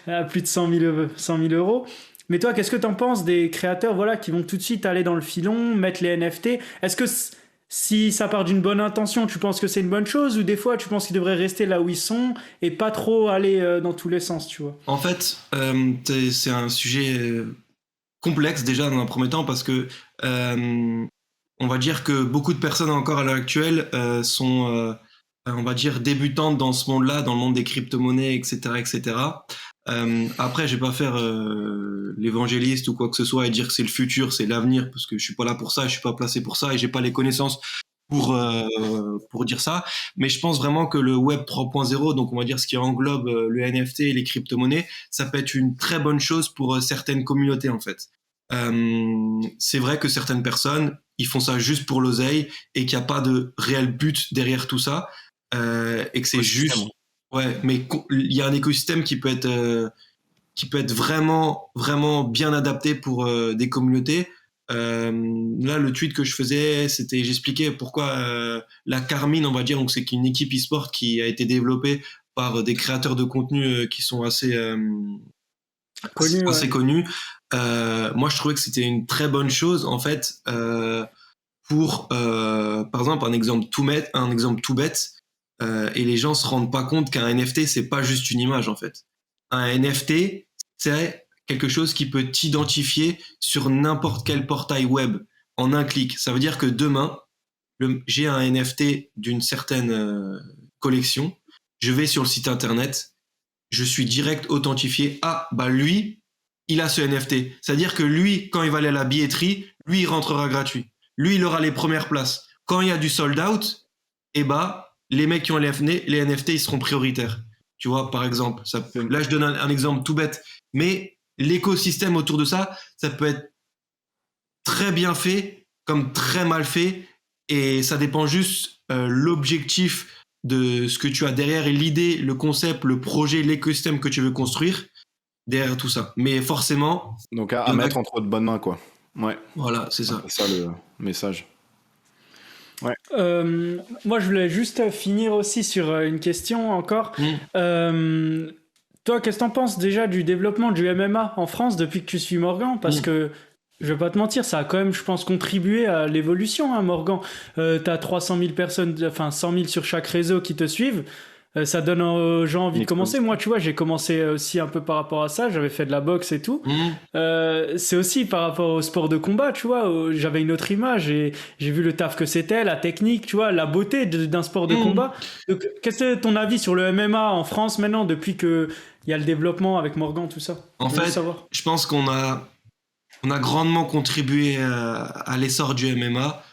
A: à plus de 100 000 euros. Mais toi, qu'est-ce que tu en penses des créateurs qui vont tout de suite aller dans le filon, mettre les NFT? Est-ce que si ça part d'une bonne intention, tu penses que c'est une bonne chose, ou des fois tu penses qu'ils devraient rester là où ils sont et pas trop aller dans tous les sens, tu vois?
C: En fait, c'est un sujet complexe déjà dans un premier temps, parce que on va dire que beaucoup de personnes encore à l'heure actuelle sont, on va dire, débutantes dans ce monde-là, dans le monde des crypto-monnaies, etc., etc. Après, je vais pas faire l'évangéliste ou quoi que ce soit et dire que c'est le futur, c'est l'avenir, parce que je suis pas là pour ça, je suis pas placé pour ça et j'ai pas les connaissances pour dire ça. Mais je pense vraiment que le web 3.0, donc on va dire ce qui englobe le NFT et les crypto-monnaies, ça peut être une très bonne chose pour certaines communautés, en fait. C'est vrai que certaines personnes, ils font ça juste pour l'oseille et qu'il n'y a pas de réel but derrière tout ça, et que c'est juste... Ouais, mais il y a un écosystème qui peut être vraiment, vraiment bien adapté pour des communautés. Là, le tweet que je faisais, j'expliquais pourquoi la Carmine, on va dire, donc c'est une équipe e-sport qui a été développée par des créateurs de contenu qui sont assez connus. Moi, je trouvais que c'était une très bonne chose, en fait, pour, par exemple, un exemple tout bête. Et les gens se rendent pas compte qu'un NFT, c'est pas juste une image, en fait. Un NFT, c'est quelque chose qui peut t'identifier sur n'importe quel portail web en un clic. Ça veut dire que demain, j'ai un NFT d'une certaine collection, je vais sur le site internet, je suis direct authentifié. Ah, lui, il a ce NFT. C'est-à-dire que lui, quand il va aller à la billetterie, lui, il rentrera gratuit. Lui, il aura les premières places. Quand il y a du sold out, les mecs qui ont les NFT, ils seront prioritaires. Tu vois, par exemple. Là, je donne un exemple tout bête. Mais l'écosystème autour de ça, ça peut être très bien fait, comme très mal fait. Et ça dépend juste l'objectif de ce que tu as derrière et l'idée, le concept, le projet, l'écosystème que tu veux construire derrière tout ça. Mais forcément...
B: Donc à mettre entre de bonnes mains, quoi. Ouais.
C: Voilà, c'est ça.
B: C'est ça le message. Ouais.
A: Moi, je voulais juste finir aussi sur une question encore. Toi, qu'est-ce que t'en penses déjà du développement du MMA en France depuis que tu suis Morgan? Parce que, je vais pas te mentir, ça a quand même, je pense, contribué à l'évolution, hein, Morgan. T'as 300 000 personnes, enfin 100 000 sur chaque réseau qui te suivent. Ça donne aux gens envie de commencer. Moi, tu vois, j'ai commencé aussi un peu par rapport à ça. J'avais fait de la boxe et tout. C'est aussi par rapport au sport de combat, tu vois. J'avais une autre image et j'ai vu le taf que c'était, la technique, tu vois, la beauté d'un sport de combat. Donc, quel est ton avis sur le MMA en France maintenant, depuis qu'il y a le développement avec Morgan, tout ça?
C: En fait, je pense qu'on a grandement contribué à l'essor du MMA.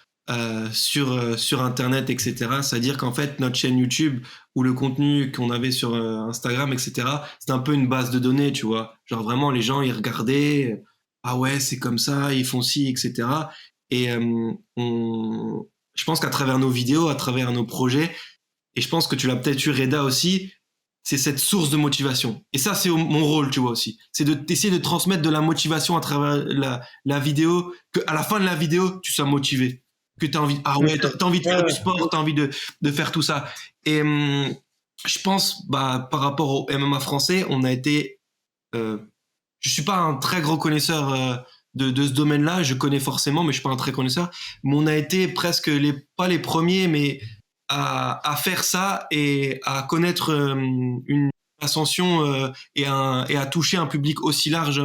C: Sur Internet, etc. C'est-à-dire qu'en fait, notre chaîne YouTube ou le contenu qu'on avait sur Instagram, etc., c'était un peu une base de données, tu vois. Genre vraiment, les gens, ils regardaient, ah ouais, c'est comme ça, ils font ci, etc. Et je pense qu'à travers nos vidéos, à travers nos projets, et je pense que tu l'as peut-être eu, Reda, aussi, c'est cette source de motivation. Et ça, c'est mon rôle, tu vois, aussi. C'est d'essayer de transmettre de la motivation à travers la vidéo, qu'à la fin de la vidéo, tu sois motivé. Que tu as envie, t'as envie de faire du sport, tu as envie de faire tout ça. Et je pense, par rapport au MMA français, on a été... je suis pas un très gros connaisseur de ce domaine-là, je connais forcément, mais je suis pas un très connaisseur. Mais on a été presque pas les premiers, mais à faire ça et à connaître une ascension et à toucher un public aussi large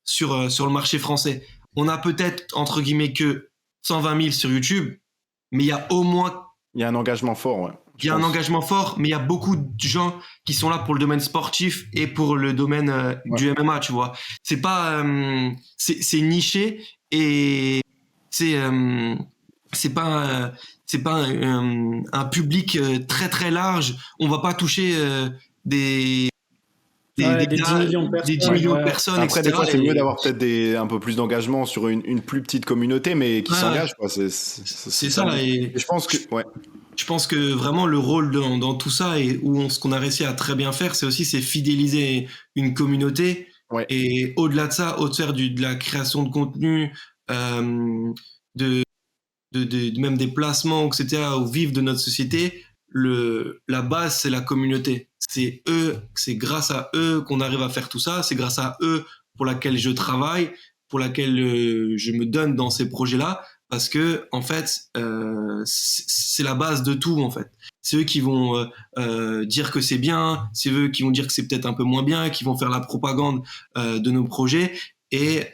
C: sur le marché français. On a peut-être, entre guillemets, que 120 000 sur YouTube, mais il y a au moins...
B: Il y a un engagement fort, ouais.
C: Il y a un engagement fort, mais il y a beaucoup de gens qui sont là pour le domaine sportif et pour le domaine du MMA, tu vois. C'est pas, c'est niché et c'est pas un public très très large. On va pas toucher des
A: 10 millions de personnes.
C: Des 10 millions de personnes,
B: après,
C: etc.
B: des fois, c'est mieux d'avoir peut-être un peu plus d'engagement sur une plus petite communauté, mais qui s'engage, quoi. C'est
C: ça. Et
B: je pense que, ouais.
C: Je pense que vraiment le rôle dans tout ça et ce qu'on a réussi à très bien faire, c'est fidéliser une communauté.
B: Ouais.
C: Et au-delà de ça, au-delà de la création de contenu, même des placements, etc., au vivre de notre société, la base, c'est la communauté. C'est grâce à eux qu'on arrive à faire tout ça. C'est grâce à eux pour laquelle je travaille, pour laquelle je me donne dans ces projets-là. Parce que, en fait, c'est la base de tout, en fait. C'est eux qui vont dire que c'est bien, c'est eux qui vont dire que c'est peut-être un peu moins bien, qui vont faire la propagande de nos projets. Et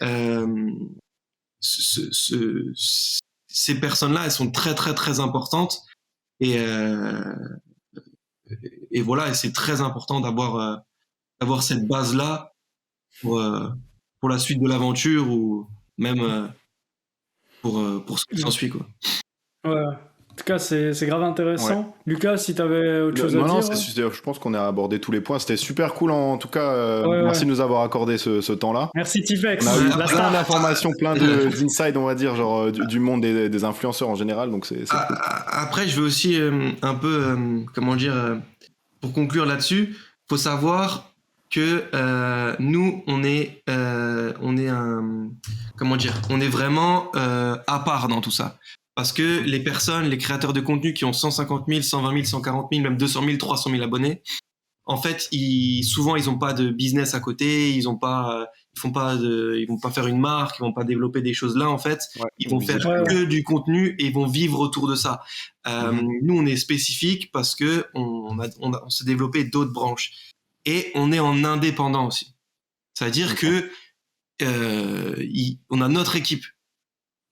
C: ces personnes-là, elles sont très, très, très importantes. Et voilà, et c'est très important d'avoir cette base-là pour la suite de l'aventure ou même pour ce qui s'ensuit, quoi.
A: Ouais. En tout cas, c'est grave intéressant.
B: Ouais.
A: Lucas, si tu avais autre chose à dire.
B: Non, je pense qu'on a abordé tous les points. C'était super cool, en tout cas. Merci de nous avoir accordé ce temps-là.
A: Merci, Tipex.
B: On a eu plein d'informations, plein d'insights, on va dire, genre du monde des influenceurs en général. Donc c'est cool.
C: Après, je veux aussi un peu, comment dire, pour conclure là-dessus, faut savoir que nous, on est on est vraiment à part dans tout ça. Parce que les créateurs de contenu qui ont 150 000, 120 000, 140 000, même 200 000, 300 000 abonnés, en fait, souvent, ils n'ont pas de business à côté, ils vont pas faire une marque, ils vont pas développer des choses là, en fait. Ils vont faire que du contenu et ils vont vivre autour de ça. Nous, on est spécifique parce que on s'est développé d'autres branches. Et on est en indépendant aussi. C'est-à-dire que on a notre équipe.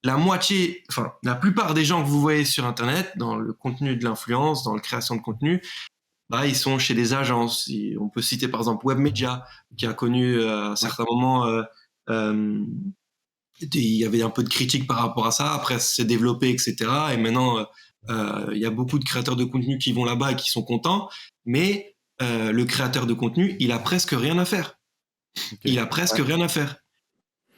C: La plupart des gens que vous voyez sur Internet, dans le contenu de l'influence, dans la création de contenu, ils sont chez des agences. On peut citer par exemple Webmedia, qui a connu à un certain moment, il y avait un peu de critique par rapport à ça. Après, ça s'est développé, etc. Et maintenant, il y a beaucoup de créateurs de contenu qui vont là-bas et qui sont contents. Mais le créateur de contenu, il a presque rien à faire. Il a presque rien à faire.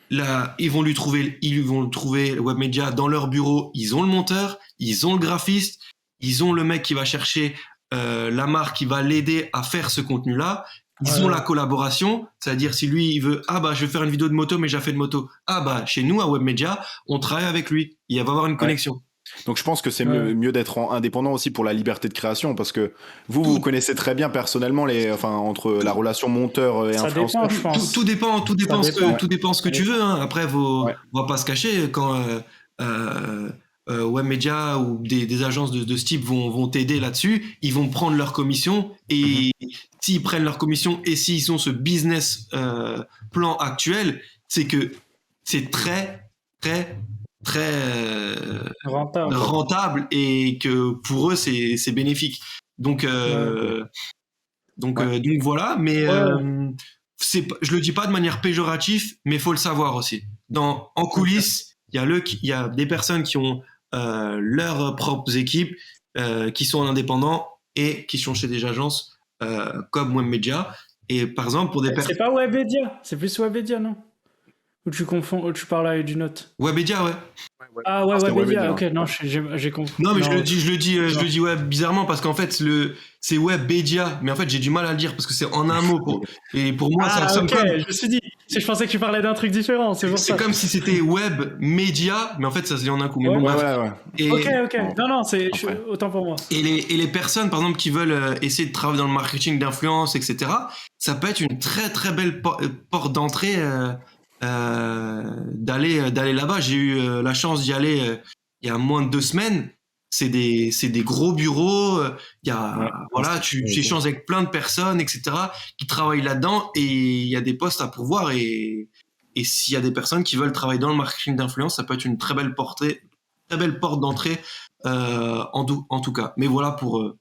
C: Là, ils vont le trouver Webmedia dans leur bureau. Ils ont le monteur, ils ont le graphiste, ils ont le mec qui va chercher la marque qui va l'aider à faire ce contenu-là. Ils ont la collaboration, c'est-à-dire si lui il veut je vais faire une vidéo de moto mais j'ai fait de moto. Chez nous à Webmedia, on travaille avec lui. Il va y avoir une connexion.
B: Donc je pense que c'est mieux d'être indépendant aussi pour la liberté de création, parce que vous connaissez très bien personnellement entre la relation monteur et influenceur.
C: Tout dépend ce que tu veux. Hein. Après, on va pas se cacher quand Webmedia ou des agences de ce type vont t'aider là-dessus, ils vont prendre leur commission et s'ils prennent leur commission et s'ils ont ce business plan actuel, c'est que c'est très très très rentable et que pour eux c'est bénéfique. Donc voilà, mais je le dis pas de manière péjorative, mais faut le savoir aussi. En coulisses, il y a des personnes qui ont leurs propres équipes, qui sont indépendants et qui sont chez des agences comme Webmedia. Et par exemple, pour des personnes...
A: C'est pas Webmedia, c'est plus Webmedia, non? Ou tu confonds, ou tu parles avec d'une autre?
C: Webedia, ouais.
A: Ah ouais,
B: C'était
A: Webedia,
B: Webedia.
A: ok, non, j'ai compris.
C: Non, mais
A: Non,
C: je le dis ouais, bizarrement parce qu'en fait, c'est Webedia, mais en fait, j'ai du mal à le dire parce que c'est en un mot. Et pour moi, ça
A: Ah
C: sonne
A: ok,
C: comme,
A: je me suis dit, je pensais que tu parlais d'un truc différent, c'est pour
C: c'est
A: ça.
C: comme si c'était Web Media, mais en fait, ça se dit en un coup. Mais bon,
A: Ouais.
C: bref.
B: Ouais.
A: Ok,
C: Et,
A: ok.
B: Bon,
A: Non,
B: après.
A: autant pour moi.
C: et les personnes, par exemple, qui veulent essayer de travailler dans le marketing d'influence, etc., ça peut être une très très belle porte d'entrée d'aller là-bas. J'ai eu la chance d'y aller il y a moins de 2 semaines. C'est des gros bureaux. Il y a
B: Ouais.
C: voilà, tu échanges avec plein de personnes, etc., qui travaillent là-dedans et il y a des postes à pourvoir et s'il y a des personnes qui veulent travailler dans le marketing d'influence, ça peut être une très belle porte d'entrée en tout cas. Mais voilà pour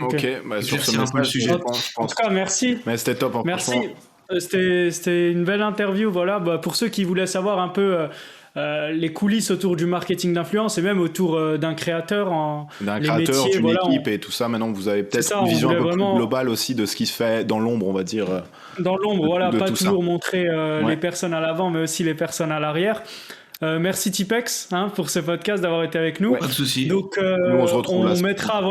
B: Ok, bah, sur ce
C: éclaircir un peu le
B: message,
C: sujet.
B: je
A: En
B: pense.
A: tout cas, merci.
B: Mais c'était top, hein,
A: Merci.
B: franchement.
A: C'était une belle interview. Voilà. Bah, pour ceux qui voulaient savoir un peu les coulisses autour du marketing d'influence et même autour d'un créateur,
B: D'un
A: les
B: créateur,
A: métiers,
B: d'une
A: voilà,
B: équipe et tout ça, maintenant vous avez
A: c'est
B: peut-être
A: ça,
B: une
A: on
B: vision un
A: voulait
B: peu plus
A: vraiment
B: globale aussi de ce qui se fait dans l'ombre, on va dire,
A: dans l'ombre, voilà,
B: de
A: pas
B: tout ça.
A: toujours montrer
B: Ouais.
A: les personnes à l'avant, mais aussi les personnes à l'arrière. Merci Tipex pour ce podcast d'avoir été avec nous.
B: Ouais.
C: Pas de souci.
A: Donc
B: Nous, on se retrouve la
A: on
B: semaine
A: mettra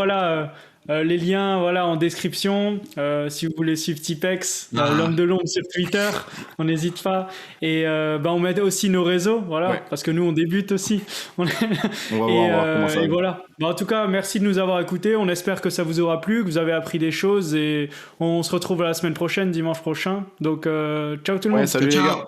A: les liens voilà en description si vous voulez suivre Tipex, l'homme de l'ombre sur Twitter, on n'hésite pas. Et on met aussi nos réseaux, voilà,
B: Ouais.
A: parce que nous on débute aussi.
B: On va voir comment ça
A: Et
B: va.
A: voilà. En tout cas, merci de nous avoir écoutés. On espère que ça vous aura plu, que vous avez appris des choses et on se retrouve la semaine prochaine, dimanche prochain. Donc ciao tout le
B: Ouais,
A: monde.
B: salut les
C: Ciao.
B: gars.